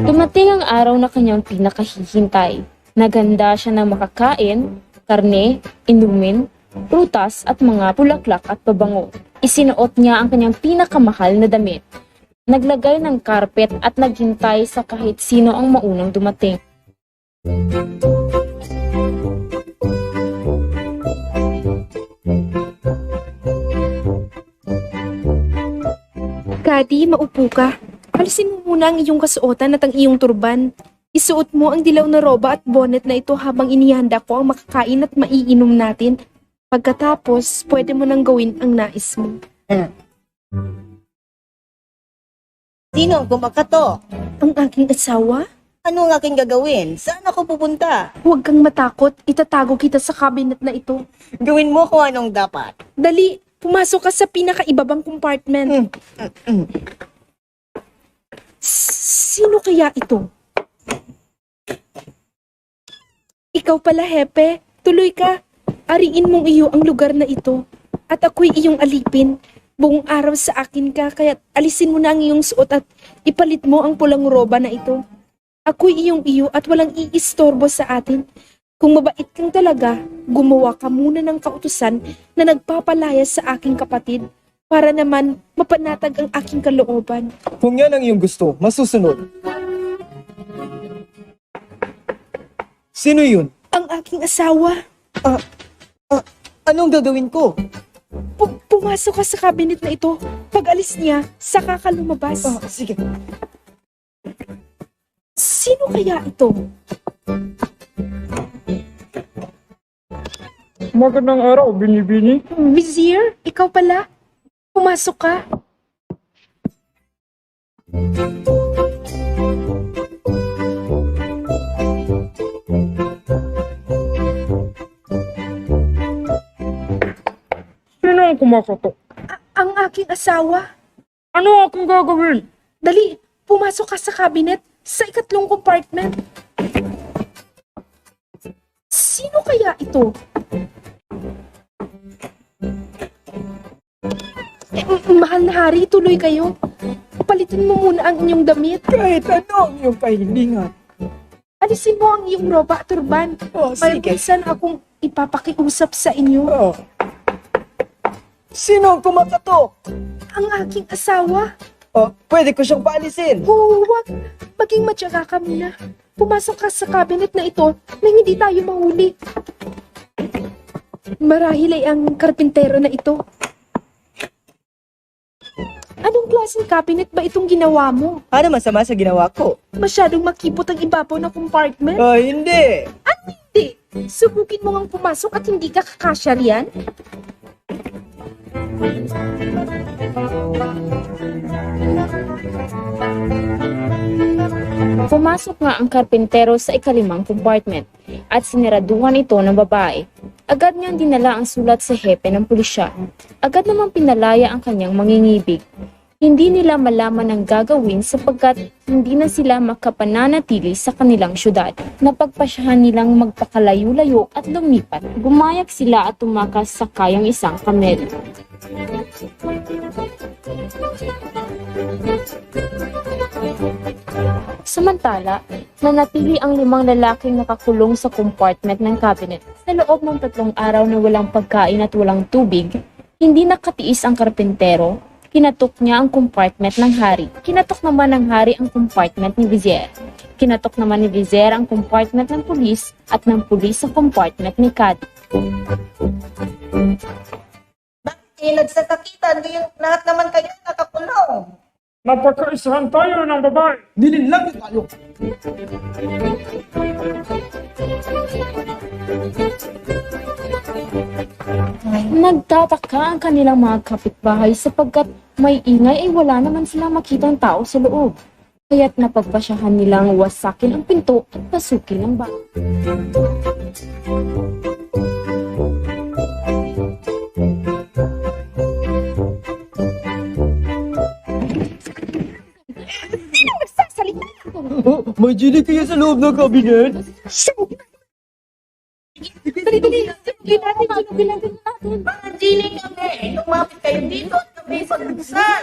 Dumating ang araw na kanyang pinakahihintay. Naganda siya ng makakain, karne, inumin, prutas at mga bulaklak at pabango. Isinuot niya ang kanyang pinakamahal na damit. Naglagay ng karpet at naghintay sa kahit sino ang maunang dumating. Kadi, maupo ka. Alisin mo muna ang iyong kasuotan at ang iyong turban. Isuot mo ang dilaw na roba at bonnet na ito habang inihanda ko ang makakain at maiinom natin. Pagkatapos, pwede mo nang gawin ang nais mo. Sino ang kumakato? Ang aking asawa? Ano ang aking gagawin? Saan ako pupunta? Huwag kang matakot, itatago kita sa cabinet na ito. Gawin mo kung anong dapat. Dali, pumasok ka sa pinakaibabang compartment. Sino kaya ito? Ikaw pala, Hepe. Tuloy ka. Ariin mong iyo ang lugar na ito. At ako'y iyong alipin. Buong araw sa akin ka, kaya alisin mo na ang iyong suot at ipalit mo ang pulang roba na ito. Ako'y iyong iyo at walang iistorbo sa atin. Kung mabait kang talaga, gumawa ka muna ng kautusan na nagpapalaya sa aking kapatid para naman mapanatag ang aking kalooban. Kung yan ang iyong gusto, masusunod. Sino yun? Ang aking asawa. Anong gagawin ko? Pumasok ka sa cabinet na ito. Pag alis niya, saka ka lumabas. Sige. Sino kaya ito? Magandang araw, Bini-Bini. Vizier, ikaw pala? Pumasok ka. Sino ang kumakatok? Ang aking asawa. Ano akong gagawin? Dali, pumasok ka sa cabinet sa ikatlong compartment. Sino kaya ito? Mahal na hari, tuloy kayo. Palitin mo muna ang inyong damit. Kahit ano ang iyong kahilingan. Alisin mo ang iyong roba at turban. May minsan akong ipapakiusap sa inyo. Sino ang kumakatok? Ang aking asawa. Pwede ko siyang paalisin. Huwag. Maging matyaga ka muna. Pumasok ka sa cabinet na ito nang hindi tayo mahuli. Marahil ay ang karpintero na ito. Anong klaseng cabinet ba itong ginawa mo? Ano masama sa ginawa ko? Masyadong makipot ang ibabaw ng compartment. Hindi. Ano hindi? Subukin mo ngang pumasok at hindi ka kakasya riyan? Pumasok nga ang karpintero sa ikalimang compartment at siniraduhan ito ng babae. Agad niyang dinala ang sulat sa hepe ng pulisya. Agad namang pinalaya ang kanyang mangingibig. Hindi nila malaman ang gagawin sapagkat hindi na sila makapananatili sa kanilang syudad. Napagpasyahan nilang magpakalayo-layo at lumipat. Gumayak sila at tumakas sa kayang isang kamel. Samantala, nanatili ang 5 lalaking nakakulong sa compartment ng cabinet. Sa loob ng 3 araw na walang pagkain at walang tubig, hindi nakatiis ang karpintero. Kinatok niya ang compartment ng hari. Kinatok naman ng hari ang compartment ni Vizier. Kinatok naman ni Vizier ang compartment ng pulis at ng pulis sa compartment ni Kadi. Bakit nagsakakitan? Lahat naman kayo nakakulong. Napagkaisahan tayo ng babae. Nilinlang tayo. Nagtataka ang kanilang mga kapitbahay sapagkat may ingay ay wala naman silang makitang tao sa loob. Kaya't napagpasyahan nilang wasakin ang pinto at pasukin ang bahay. May genie kaya sa loob ng kabinet? Dali. Sunugin natin. Mga genie kami. Lumapit kayo dito at sabihin sa buksan.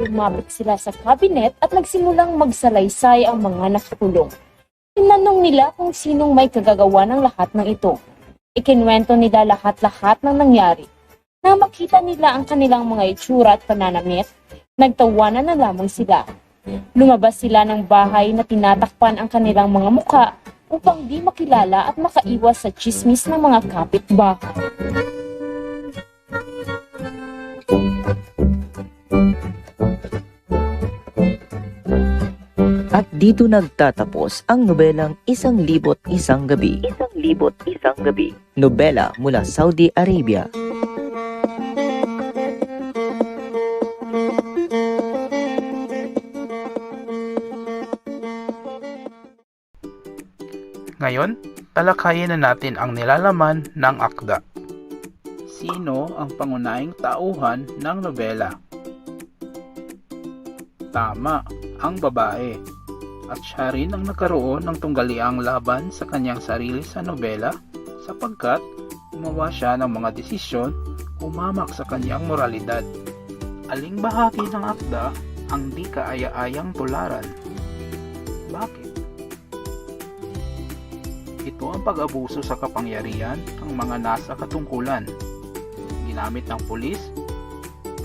Lumapit sila sa kabinet at nagsimulang magsalaysay ang mga nakakulong. Tinanong nila kung sinong may kagagawa ng lahat ng ito. Ikinwento nila lahat-lahat ng nangyari. Nang makita nila ang kanilang mga itsura at pananamit, nagtawanan na lamang sila. Lumabas sila ng bahay na tinatakpan ang kanilang mga mukha upang di makilala at makaiwas sa tsismis ng mga kapitbahay. At dito nagtatapos ang nobelang 1,001 Gabi. 1,001 Gabi. Nobela mula Saudi Arabia. Ngayon, talakayin na natin ang nilalaman ng akda. Sino ang pangunahing tauhan ng nobela? Tama, ang babae. At siya rin ang nagkaroon ng tunggaliang laban sa kanyang sarili sa nobela sapagkat gumawa siya ng mga desisyon umamak sa kanyang moralidad. Aling bahagi ng akda ang di kaaya-ayang tularan? Bakit? Ito ang pag-abuso sa kapangyarihan ng mga nasa katungkulan. Ginamit ng pulis,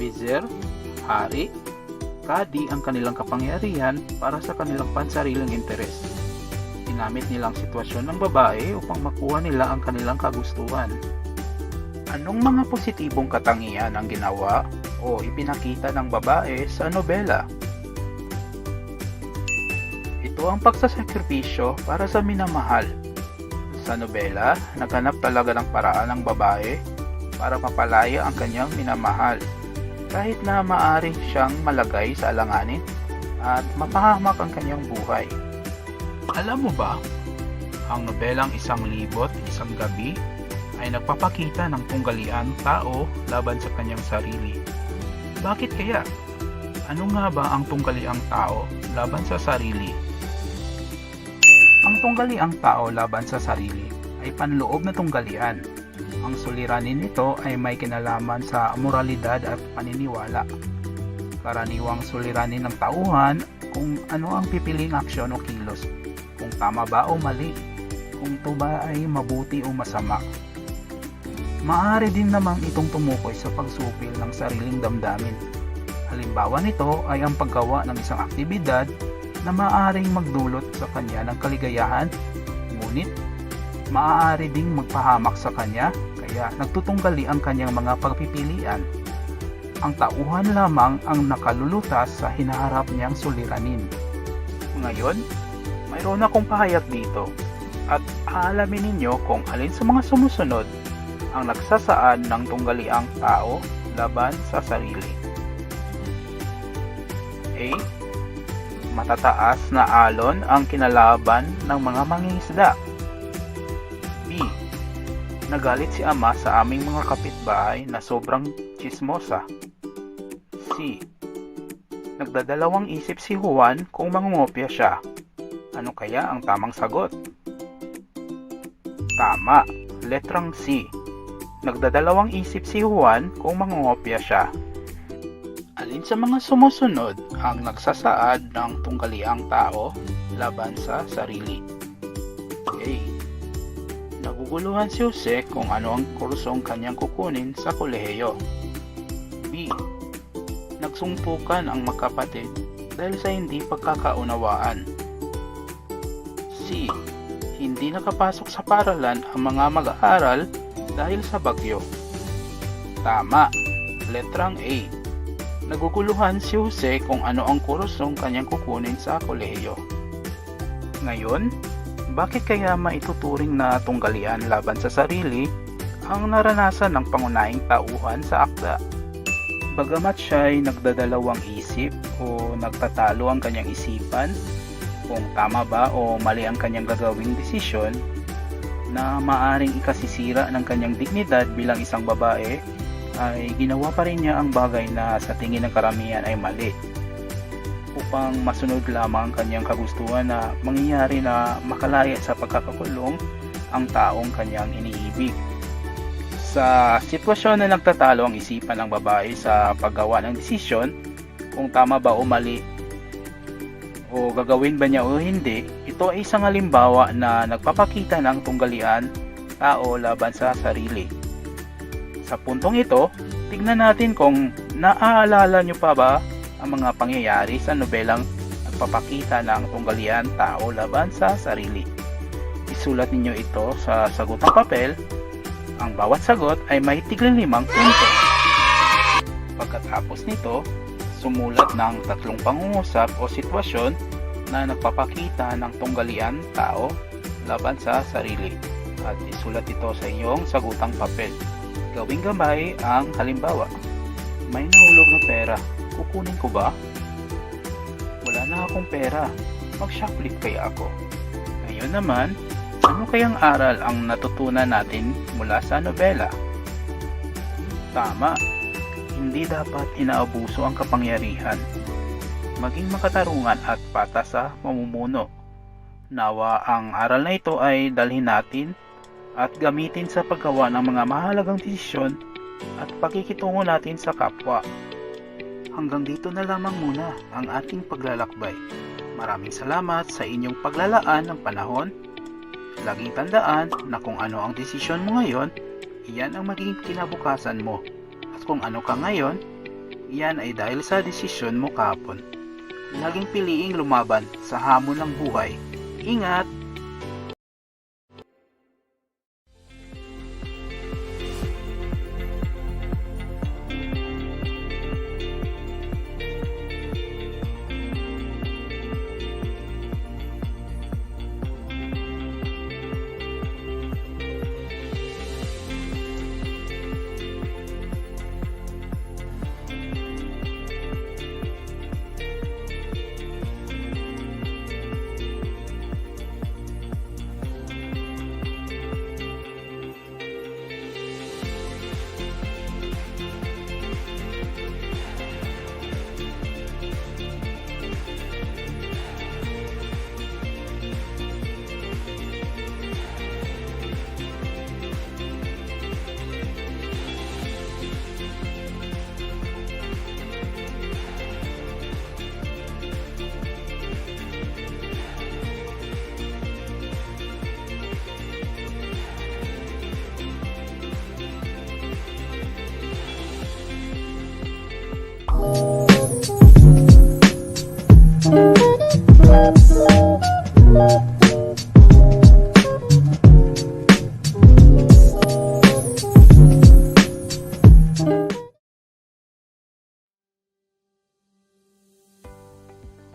vizier, hari, kadi ang kanilang kapangyarihan para sa kanilang pansariling interes. Ginamit nilang sitwasyon ng babae upang makuha nila ang kanilang kagustuhan. Anong mga positibong katangian ang ginawa o ipinakita ng babae sa nobela? Ito ang pagsasakripisyo para sa minamahal. Sa nobela, naghanap talaga ng paraan ng babae para mapalaya ang kanyang minamahal, kahit na maaari siyang malagay sa alanganin at mapahamak ang kanyang buhay. Alam mo ba, ang nobelang 1,001 Gabi ay nagpapakita ng tunggaliang tao laban sa kanyang sarili. Bakit kaya? Ano nga ba ang tunggaliang tao laban sa sarili? Ang tunggaliang tao laban sa sarili ay panloob na tunggalian. Ang suliranin nito ay may kinalaman sa moralidad at paniniwala. Karaniwang suliranin ng tauhan kung ano ang pipiling aksyon o kilos, kung tama ba o mali, kung ito ba ay mabuti o masama. Maaari din namang itong tumukoy sa pagsupil ng sariling damdamin. Halimbawa nito ay ang paggawa ng isang aktibidad na maaaring magdulot sa kanya ng kaligayahan, ngunit maaari ding magpahamak sa kanya kaya nagtutunggali ang kanyang mga pagpipilian. Ang tauhan lamang ang nakalulutas sa hinaharap niyang suliranin. Ngayon, mayroon akong pahayag dito at aalamin ninyo kung alin sa mga sumusunod ang nagsasaad ng tunggaliang tao laban sa sarili. A. Matataas na alon ang kinalaban ng mga mangingisda. B. Nagalit si ama sa aming mga kapitbahay na sobrang tsismosa. C. Nagdadalawang isip si Juan kung mangungopya siya. Ano kaya ang tamang sagot? Tama, letrang C. Nagdadalawang isip si Juan kung mangungopya siya. Alin sa mga sumusunod ang nagsasaad ng tunggaliang tao laban sa sarili? A. Naguguluhan si Jose kung ano ang kursong kanyang kukunin sa kolehiyo. B. Nagsumpukan ang magkapatid dahil sa hindi pagkakaunawaan. C. Hindi nakapasok sa paaralan ang mga mag-aaral dahil sa bagyo. Tama, letrang A. Naguguluhan si Jose kung ano ang kursong kanyang kukunin sa kolehiyo. Ngayon, bakit kaya maituturing na tunggalian laban sa sarili ang naranasan ng pangunahing tauhan sa akda? Bagamat siya ay nagdadalawang isip o nagtatalo ang kanyang isipan kung tama ba o mali ang kanyang gagawing desisyon na maaring ikasisira ng kanyang dignidad bilang isang babae, ay ginawa pa rin niya ang bagay na sa tingin ng karamihan ay mali upang masunod lamang ang kanyang kagustuhan na mangyayari na makalaya sa pagkakakulong ang taong kanyang iniibig. Sa sitwasyon na nagtatalo ang isipan ng babae sa paggawa ng desisyon kung tama ba o mali o gagawin ba niya o hindi, ito ay isang halimbawa na nagpapakita ng tunggalian tao laban sa sarili. Sa puntong ito, tignan natin kung naaalala nyo pa ba ang mga pangyayari sa nobelang nagpapakita ng tunggalian tao laban sa sarili. Isulat ninyo ito sa sagutang papel. Ang bawat sagot ay may tiglang 5 punto. Pagkatapos nito, sumulat ng 3 pangungusap o sitwasyon na nagpapakita ng tunggalian tao laban sa sarili at isulat ito sa iyong sagutang papel. Gawing gabay ang halimbawa. May nahulog na pera, kukunin ko ba? Wala na akong pera, mag-shoplift kaya ako. Ngayon naman, ano kayang aral ang natutunan natin mula sa nobela? Tama, hindi dapat inaabuso ang kapangyarihan. Maging makatarungan at patas sa pamumuno. Nawa ang aral na ito ay dalhin natin at gamitin sa paggawa ng mga mahalagang desisyon at pakikitungo natin sa kapwa. Hanggang dito na lamang muna ang ating paglalakbay. Maraming salamat sa inyong paglalaan ng panahon. Laging tandaan na kung ano ang desisyon mo ngayon, iyan ang magiging kinabukasan mo. At kung ano ka ngayon, iyan ay dahil sa desisyon mo kahapon. Laging piliing lumaban sa hamon ng buhay. Ingat!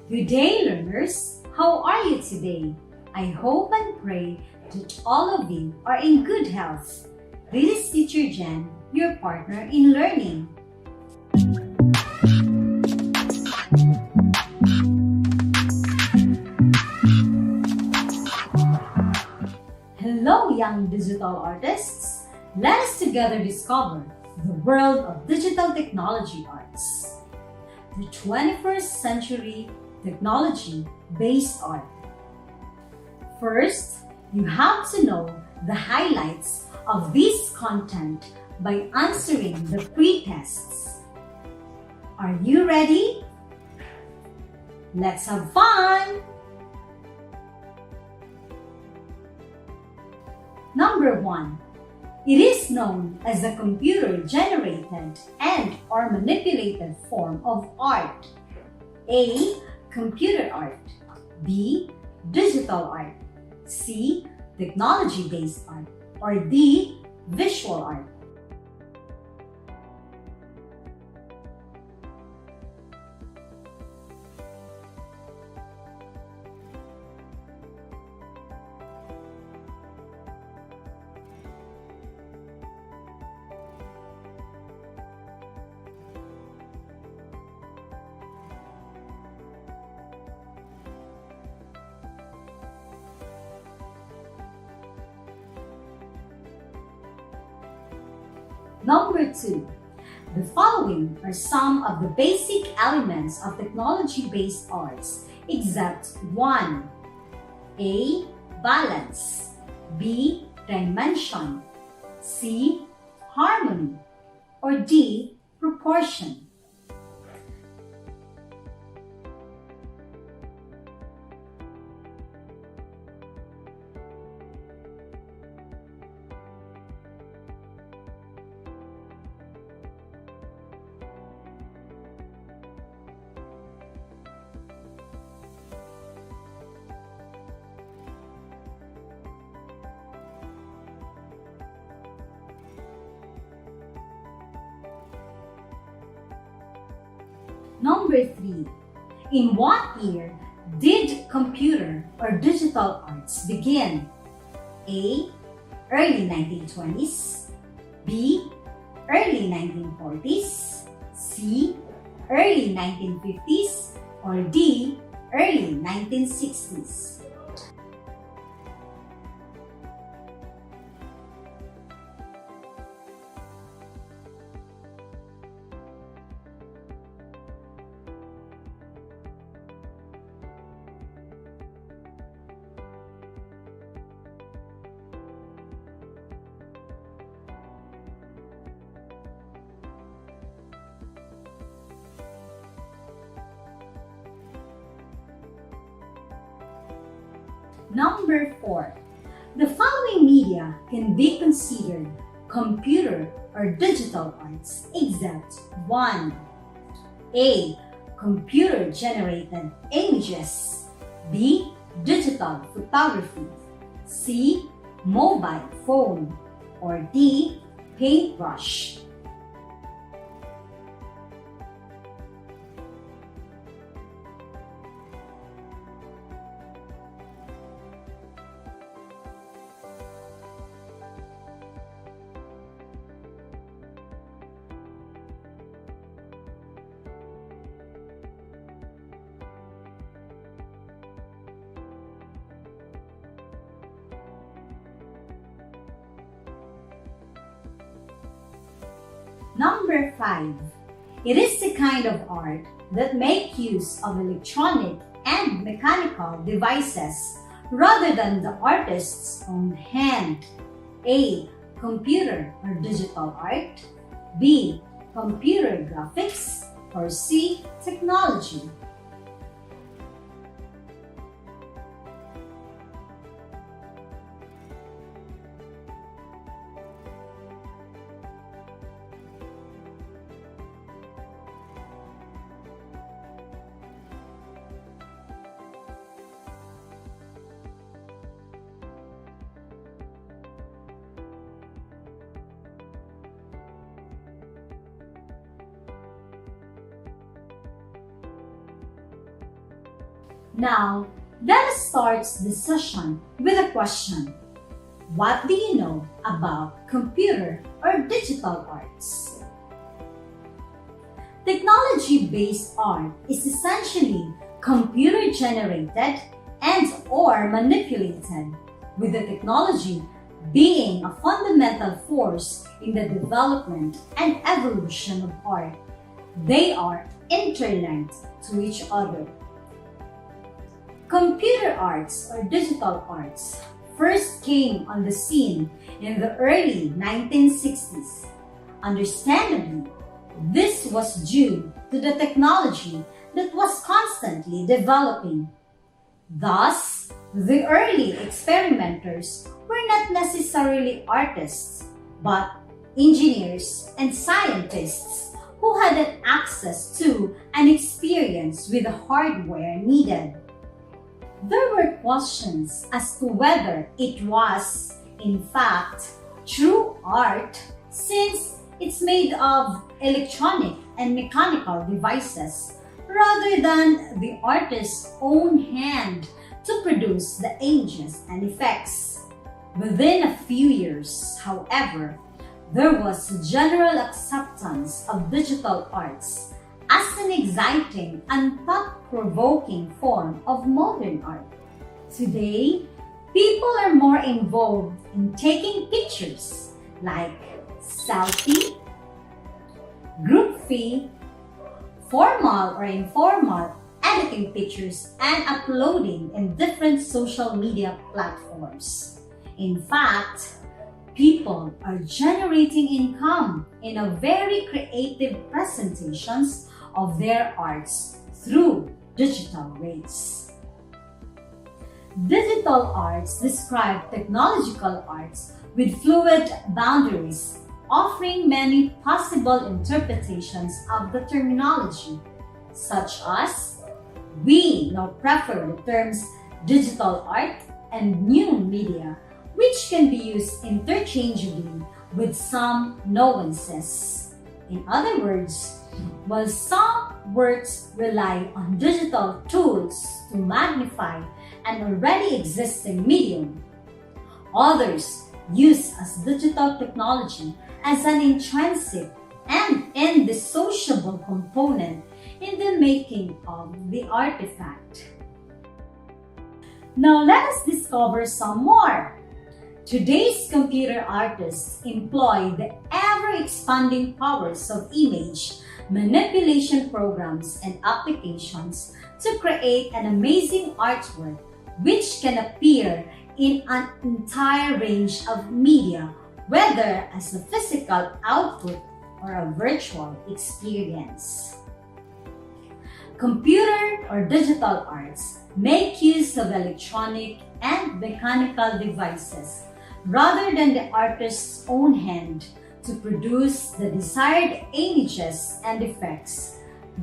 Good day, learners! How are you today? I hope and pray that all of you are in good health. This is Teacher Jen, your partner in learning. Hello, young digital artists! Let us together discover the world of digital technology arts. The 21st century technology-based art. First, you have to know the highlights of this content by answering the pre-tests. Are you ready? Let's have fun! Number 1. It is known as a computer-generated and/or manipulated form of art. A. Computer art. B. Digital art. C. Technology-based art. Or D. Visual art. Number 2. The following are some of the basic elements of technology-based arts, except 1. A. Balance. B. Dimension. C. Harmony. Or D. Proportion. Number 3. In what year did computer or digital arts begin? A. Early 1920s. B. Early 1940s. C. Early 1950s. Or D. Early 1960s. Number 4. The following media can be considered computer or digital arts except 1. A. Computer-generated images. B. Digital photography. C. Mobile phone. Or D. Paintbrush. Number 5. It is the kind of art that make use of electronic and mechanical devices rather than the artist's own hand. A. Computer or digital art. B. Computer graphics. Or C. Technology. Now, let us start this session with a question. What do you know about computer or digital arts? Technology-based art is essentially computer-generated and or manipulated, with the technology being a fundamental force in the development and evolution of art. They are interlinked to each other. Computer arts or digital arts first came on the scene in the early 1960s. Understandably, this was due to the technology that was constantly developing. Thus, the early experimenters were not necessarily artists, but engineers and scientists who had an access to and experience with the hardware needed. There were questions as to whether it was, in fact, true art since it's made of electronic and mechanical devices rather than the artist's own hand to produce the images and effects. Within a few years, however, there was general acceptance of digital arts as an exciting and thought-provoking form of modern art. Today, people are more involved in taking pictures like selfie, group fee, formal or informal editing pictures and uploading in different social media platforms. In fact, people are generating income in a very creative presentations of their arts through digital ways. Digital arts describe technological arts with fluid boundaries, offering many possible interpretations of the terminology, such as we now prefer the terms digital art and new media, which can be used interchangeably with some nuances. In other words, While some works rely on digital tools to magnify an already existing medium, others use as digital technology as an intrinsic and indissociable component in the making of the artifact. Now let us discover some more. Today's computer artists employ the ever-expanding powers of image manipulation programs and applications to create an amazing artwork which can appear in an entire range of media, whether as a physical output or a virtual experience. Computer or digital arts make use of electronic and mechanical devices rather than the artist's own hand to produce the desired images and effects.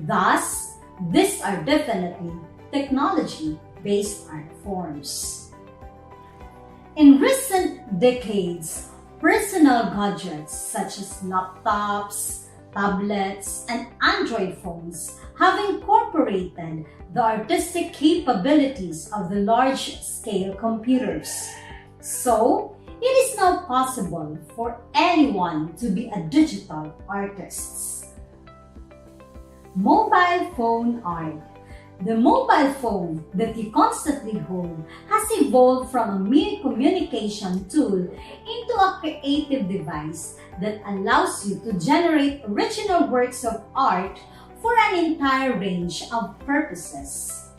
Thus, these are definitely technology-based art forms. In recent decades, personal gadgets such as laptops, tablets, and Android phones have incorporated the artistic capabilities of the large-scale computers. So, it is now possible for anyone to be a digital artist. Mobile phone art. The mobile phone that you constantly hold has evolved from a mere communication tool into a creative device that allows you to generate original works of art for an entire range of purposes.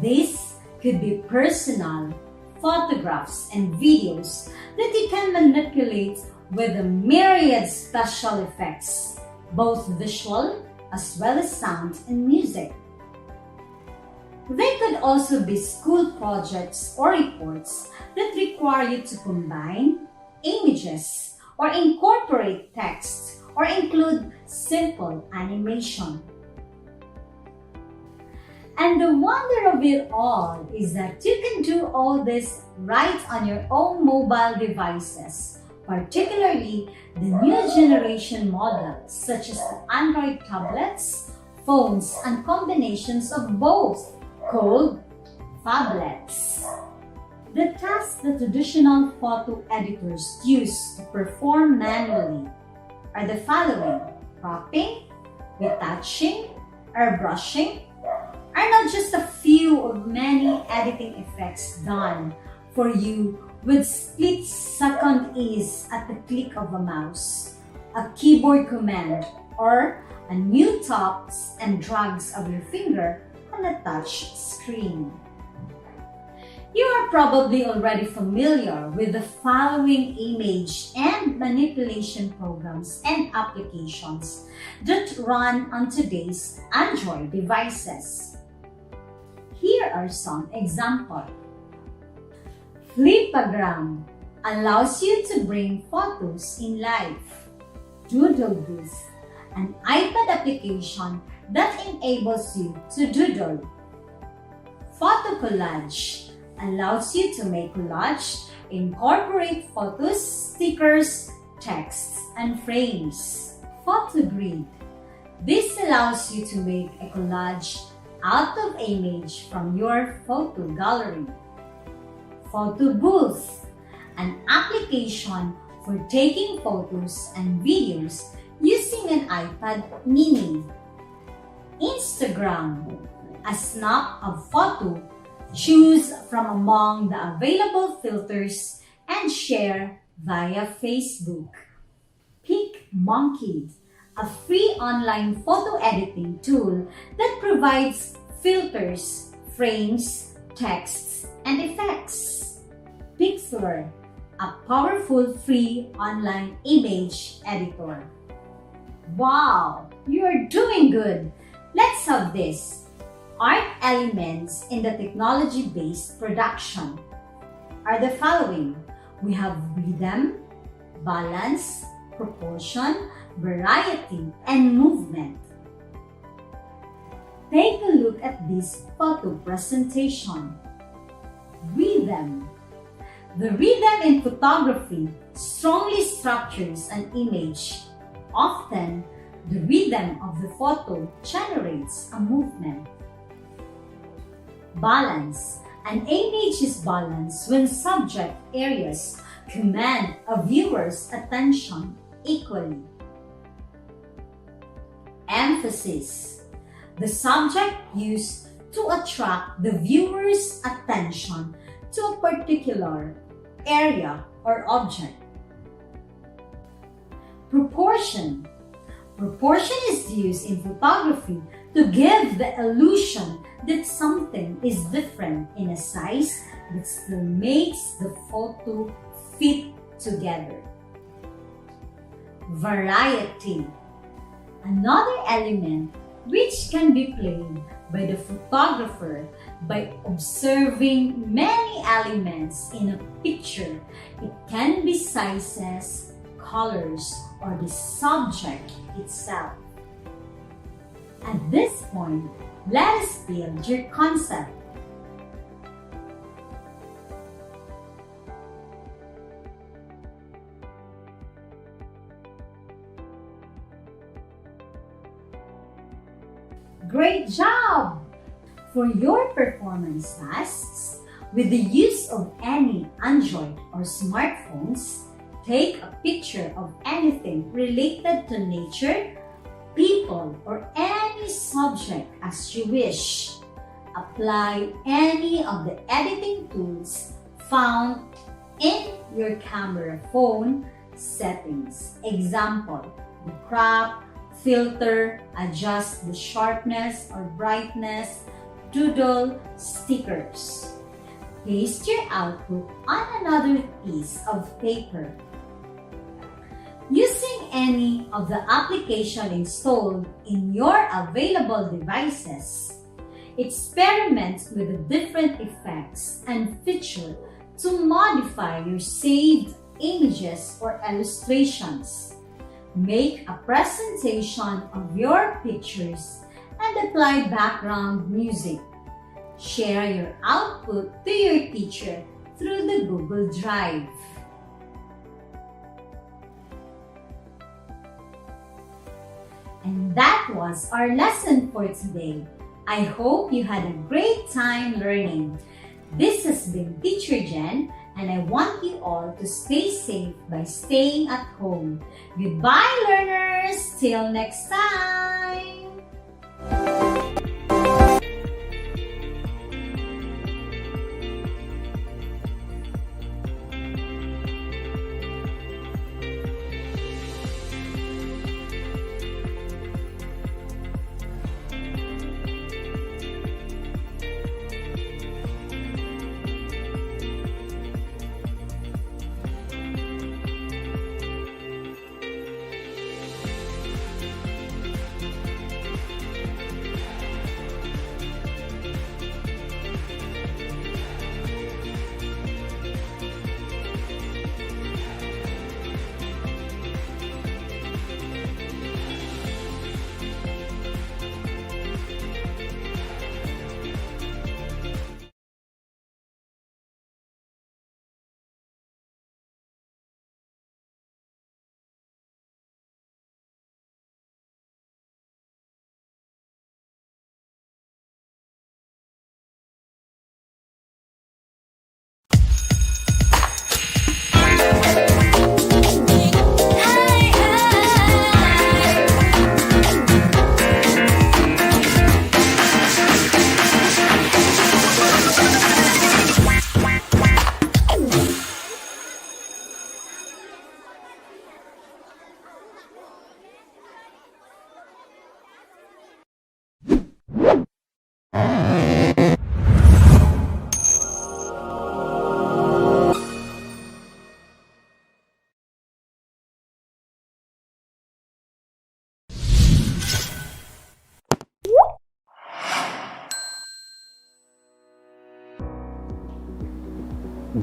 This could be personal, photographs, and videos that you can manipulate with a myriad special effects, both visual as well as sound and music. They could also be school projects or reports that require you to combine images or incorporate text or include simple animation. And the wonder of it all is that you can do all this right on your own mobile devices, particularly the new generation models such as the Android tablets, phones, and combinations of both called phablets. The tasks that traditional photo editors use to perform manually are the following: cropping, retouching, airbrushing, are not just a few of many editing effects done for you with split-second ease at the click of a mouse, a keyboard command, or a new taps and drags of your finger on a touch screen. You are probably already familiar with the following image and manipulation programs and applications that run on today's Android devices. Here are some examples. Flipagram allows you to bring photos in life. Doodle Booth, an iPad application that enables you to doodle. Photo Collage allows you to make collage, incorporate photos, stickers, texts, and frames. Photo Grid. This allows you to make a collage out of image from your photo gallery. Photo Booth, an application for taking photos and videos using an iPad mini. Instagram, a snap of photo, choose from among the available filters and share via Facebook. PicMonkey, a free online photo editing tool that provides filters, frames, texts, and effects. Pixlr, a powerful free online image editor. Wow, you're doing good! Let's have this. Art elements in the technology-based production are the following. We have rhythm, balance, proportion, variety, and movement. Take a look at this photo presentation. Rhythm. The rhythm in photography strongly structures an image, often The rhythm of the photo generates a movement. Balance. An image is balanced when subject areas command a viewer's attention equally. Emphasis. The subject used to attract the viewer's attention to a particular area or object. Proportion. Proportion is used in photography to give the illusion that something is different in a size that still makes the photo fit together. Variety. Another element which can be played by the photographer by observing many elements in a picture. It can be sizes, colors, or the subject itself. At this point, let us build your concept. Great job! For your performance tasks, with the use of any Android or smartphones, take a picture of anything related to nature, people, or any subject as you wish. Apply any of the editing tools found in your camera phone settings. Example, the crop, filter, adjust the sharpness or brightness, doodle, stickers. Paste your output on another piece of paper. Using any of the application installed in your available devices, experiment with the different effects and features to modify your saved images or illustrations. Make a presentation of your pictures and apply background music. Share your output to your teacher through the Google Drive. And that was our lesson for today. I hope you had a great time learning. This has been Teacher Jen, and I want you all to stay safe by staying at home. Goodbye, learners! Till next time!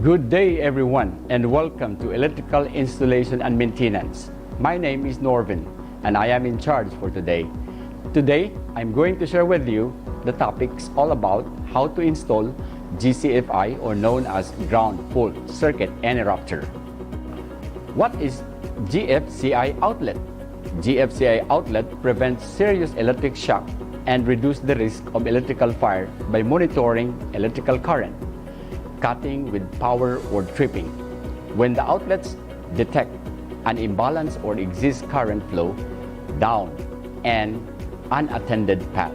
Good day everyone and welcome to Electrical Installation and Maintenance. My name is Norvin and I am in charge for today. Today, I'm going to share with you the topics all about how to install GCFI, or known as Ground Full Circuit Interrupter. What is GFCI outlet? GFCI outlet prevents serious electric shock and reduce the risk of electrical fire by monitoring electrical current, cutting with power or tripping. When the outlets detect an imbalance or exists current flow down an unattended path.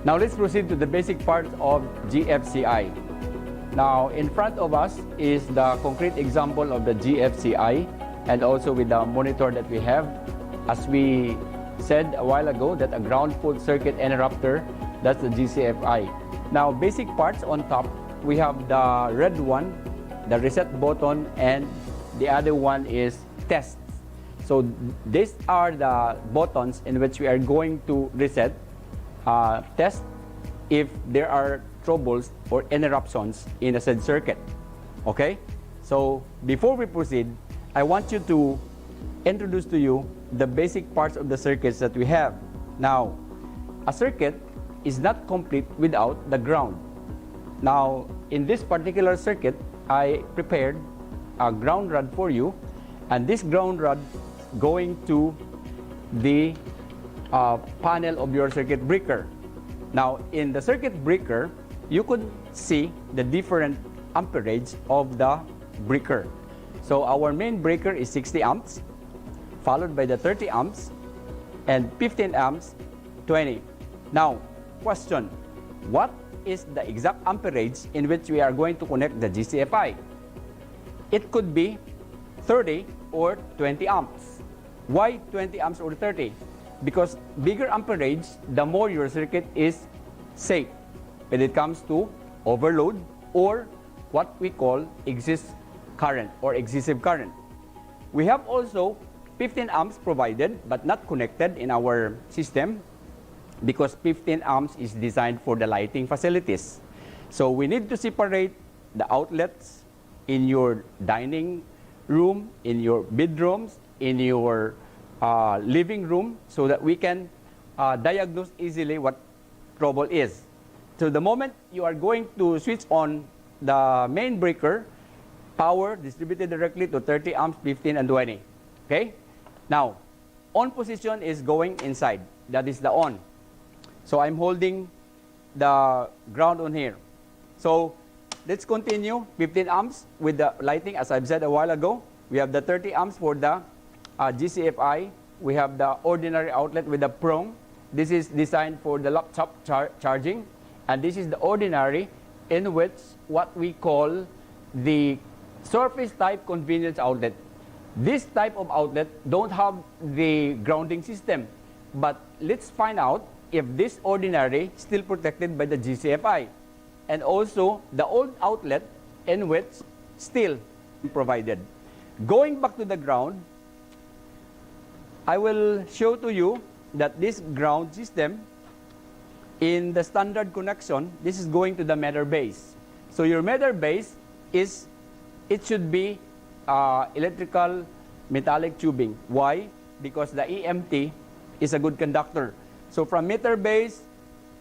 Now let's proceed to the basic part of GFCI. Now in front of us is the concrete example of the GFCI and also with the monitor that we have. As we said a while ago that a ground fault circuit interrupter, that's the GCFI. Now basic parts on top, we have the red one, the reset button, and the other one is test. So these are the buttons in which we are going to reset, test if there are troubles or interruptions in a said circuit. Okay? So before we proceed, I want you to introduce to you the basic parts of the circuits that we have. Now, a circuit is not complete without the ground. Now, in this particular circuit, I prepared a ground rod for you, and this ground rod going to the panel of your circuit breaker. Now, in the circuit breaker, you could see the different amperage of the breaker. So our main breaker is 60 amps, followed by the 30 amps, and 15 amps, 20. Now, question, what is the exact amperage in which we are going to connect the GCFI? It could be 30 or 20 amps. Why 20 amps or 30? Because bigger amperage, the more your circuit is safe when it comes to overload or what we call excess current or excessive current. We have also 15 amps provided but not connected in our system because 15 amps is designed for the lighting facilities. So we need to separate the outlets in your dining room, in your bedrooms, in your living room so that we can diagnose easily what trouble is. So the moment you are going to switch on the main breaker, power distributed directly to 30 amps, 15 and 20. Okay? Now, on position is going inside. That is the on. So I'm holding the ground on here. So let's continue 15 amps with the lighting as I've said a while ago. We have the 30 amps for the GCFI. We have the ordinary outlet with the prong. This is designed for the laptop charging. And this is the ordinary in which what we call the surface type convenience outlet. This type of outlet don't have the grounding system. But let's find out if this ordinary still protected by the GCFI. And also the old outlet in which still provided. Going back to the ground, I will show to you that this ground system in the standard connection, this is going to the meter base. So your meter base is, it should be electrical metallic tubing. Why? Because the EMT is a good conductor. So from meter base,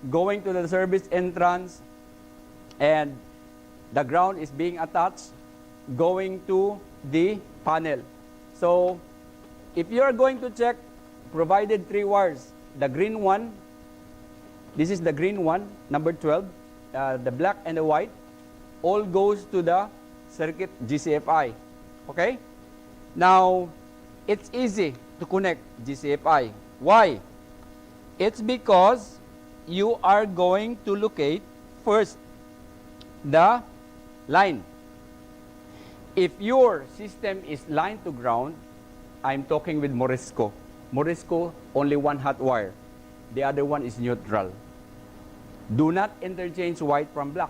going to the service entrance, and the ground is being attached, going to the panel. So if you are going to check, provided 3 wires, the green one, this is the green one, number 12, the black and the white, all goes to the circuit GCFI. Okay? Now, it's easy to connect GCFI. Why? It's because you are going to locate first the line. If your system is line to ground, I'm talking with Morisco. Morisco, only one hot wire. The other one is neutral. Do not interchange white from black.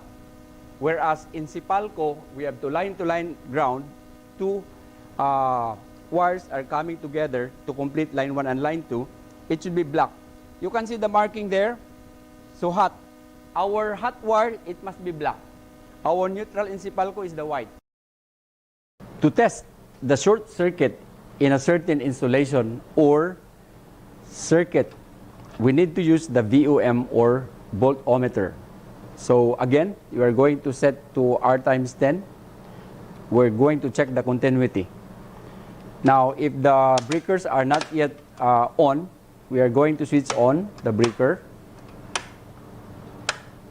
Whereas in Sipalco, we have to line ground. 2 wires are coming together to complete line 1 and line 2. It should be black. You can see the marking there. So hot. Our hot wire, it must be black. Our neutral in Sipalco is the white. To test the short circuit in a certain installation or circuit, we need to use the VOM or voltometer. So again, you are going to set to R times 10. We're going to check the continuity. Now, if the breakers are not yet on, we are going to switch on the breaker.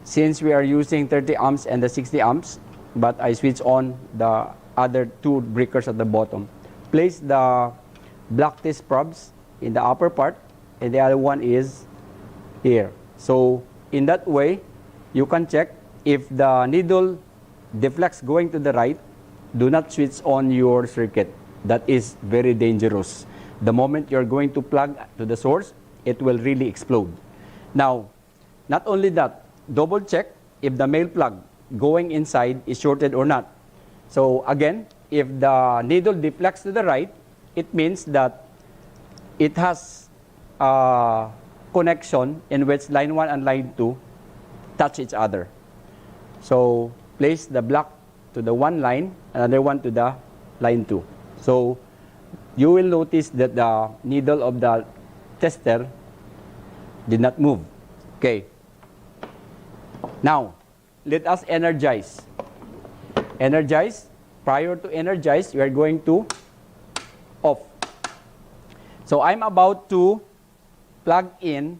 Since we are using 30 amps and the 60 amps, but I switch on the other two breakers at the bottom. Place the black test probes in the upper part, and the other one is here. So in that way, you can check if the needle deflects going to the right. Do not switch on your circuit. That is very dangerous. The moment you're going to plug to the source, it will really explode. Now, not only that, double check if the male plug going inside is shorted or not. So again, if the needle deflects to the right, it means that it has a connection in which line 1 and line 2 touch each other. So place the black to the one line, another one to the line 2. So you will notice that the needle of the tester did not move. Okay. Now, let us energize. Energize. Prior to energize, we are going to off. So I'm about to plug in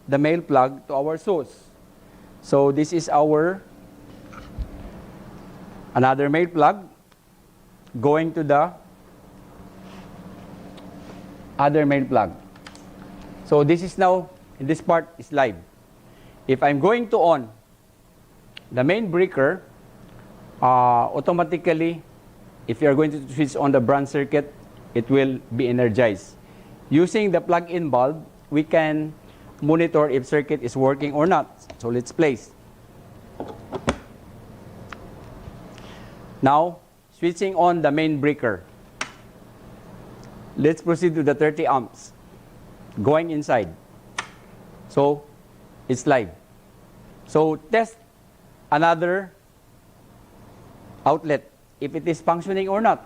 the male plug to our source. So this is our another male plug going to the other male plug. So this is now, in this part is live. If I'm going to on the main breaker, automatically, if you are going to switch on the branch circuit, it will be energized. Using the plug-in bulb, we can monitor if circuit is working or not. So let's place. Now, switching on the main breaker. Let's proceed to the 30 amps going inside. So it's live. So test another outlet if it is functioning or not.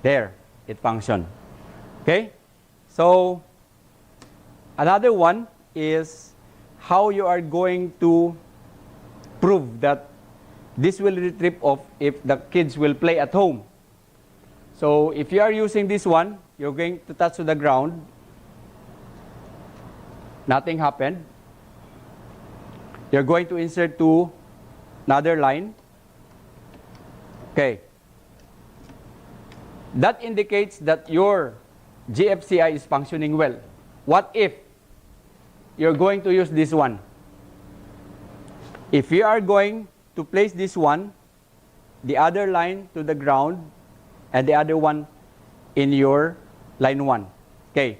There, it functioned. Okay? So another one is how you are going to prove that this will trip off if the kids will play at home. So if you are using this one, you're going to touch to the ground. Nothing happened. You're going to insert to another line. Okay. That indicates that your GFCI is functioning well. What if you're going to use this one? If you are going to place this one, the other line to the ground, and the other one in your line 1. Okay,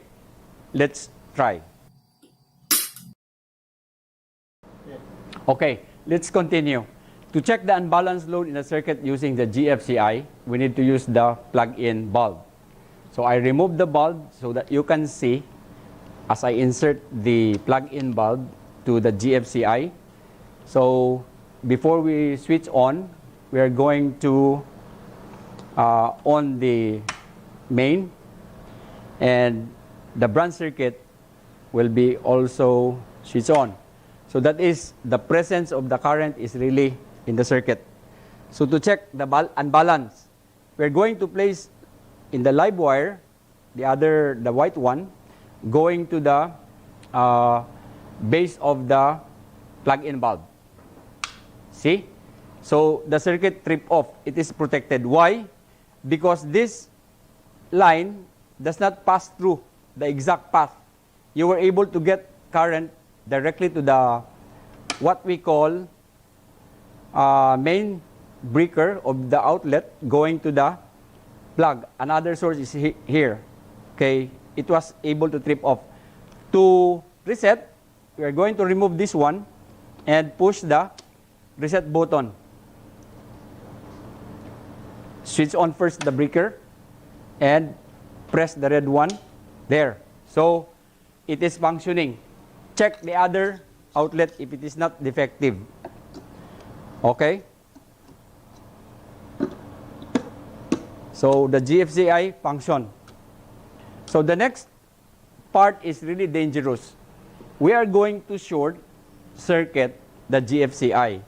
let's try. Okay, let's continue. To check the unbalanced load in the circuit using the GFCI, we need to use the plug-in bulb. So I remove the bulb so that you can see as I insert the plug-in bulb to the GFCI. So before we switch on, we are going to on the main, and the branch circuit will be also switched on. So that is the presence of the current is really in the circuit. So to check the unbalance, we're going to place in the live wire the white one going to the base of the plug-in bulb. See? So the circuit trip off. It is protected. Why? Because this line does not pass through the exact path. You were able to get current directly to the what we call main breaker of the outlet going to the plug. Another source is here. Okay, it was able to trip off. To reset, we are going to remove this one and push the reset button. Switch on first the breaker and press the red one there. So it is functioning. Check the other outlet if it is not defective. Okay? So the GFCI function. So the next part is really dangerous. We are going to short circuit the GFCI.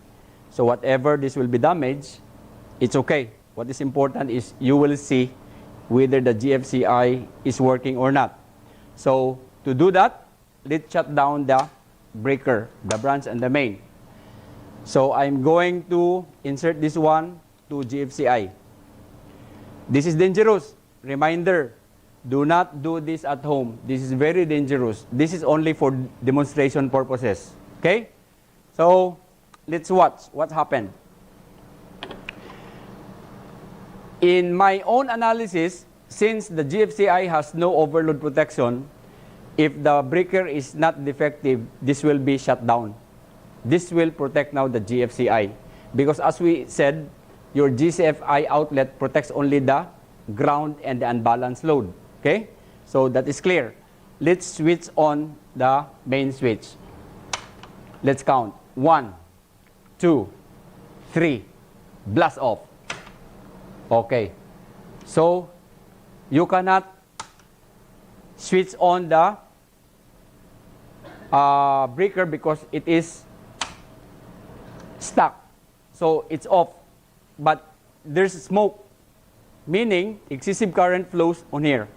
So whatever this will be damaged, it's okay. What is important is you will see whether the GFCI is working or not. So to do that, let's shut down the breaker, the branch and the main. So I'm going to insert this one to GFCI. This is dangerous. Reminder, do not do this at home. This is very dangerous. This is only for demonstration purposes. Okay? So let's watch what happened. In my own analysis, since the GFCI has no overload protection, if the breaker is not defective, this will be shut down. This will protect now the GFCI. Because as we said, your GCFI outlet protects only the ground and the unbalanced load. Okay? So that is clear. Let's switch on the main switch. Let's count. 1, 2, 3. Blast off. Okay. So you cannot switch on the breaker because it is stuck. So it's off. But there's smoke, meaning excessive current flows on here.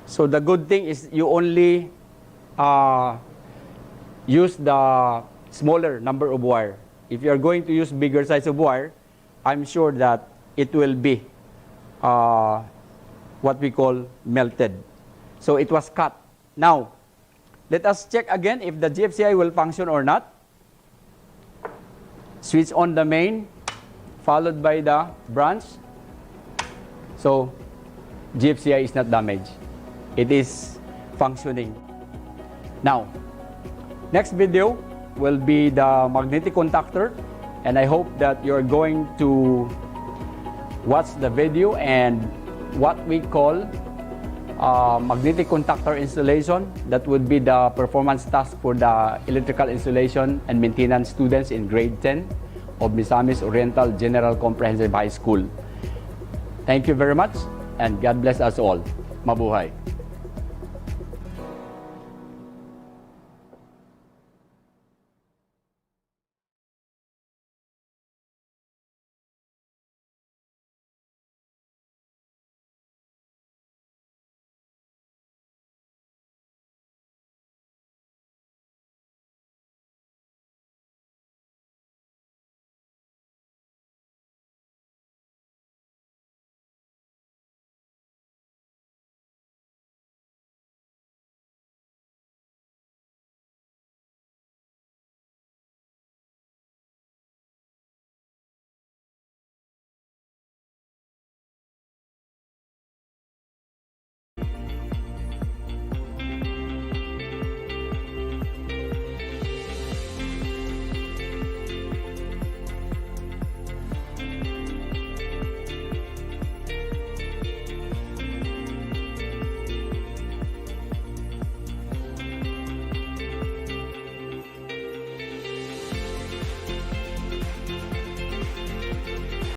So the good thing is you only use the smaller number of wire. If you are going to use bigger size of wire, I'm sure that it will be what we call melted. So it was cut. Now, let us check again if the GFCI will function or not. Switch on the main, followed by the branch. So GFCI is not damaged. It is functioning. Now, next video will be the magnetic contactor, and I hope that you're going to watch the video and what we call magnetic contactor installation. That would be the performance task for the electrical installation and maintenance students in grade 10 of Misamis Oriental General Comprehensive High School. Thank you very much, and God bless us all. Mabuhay.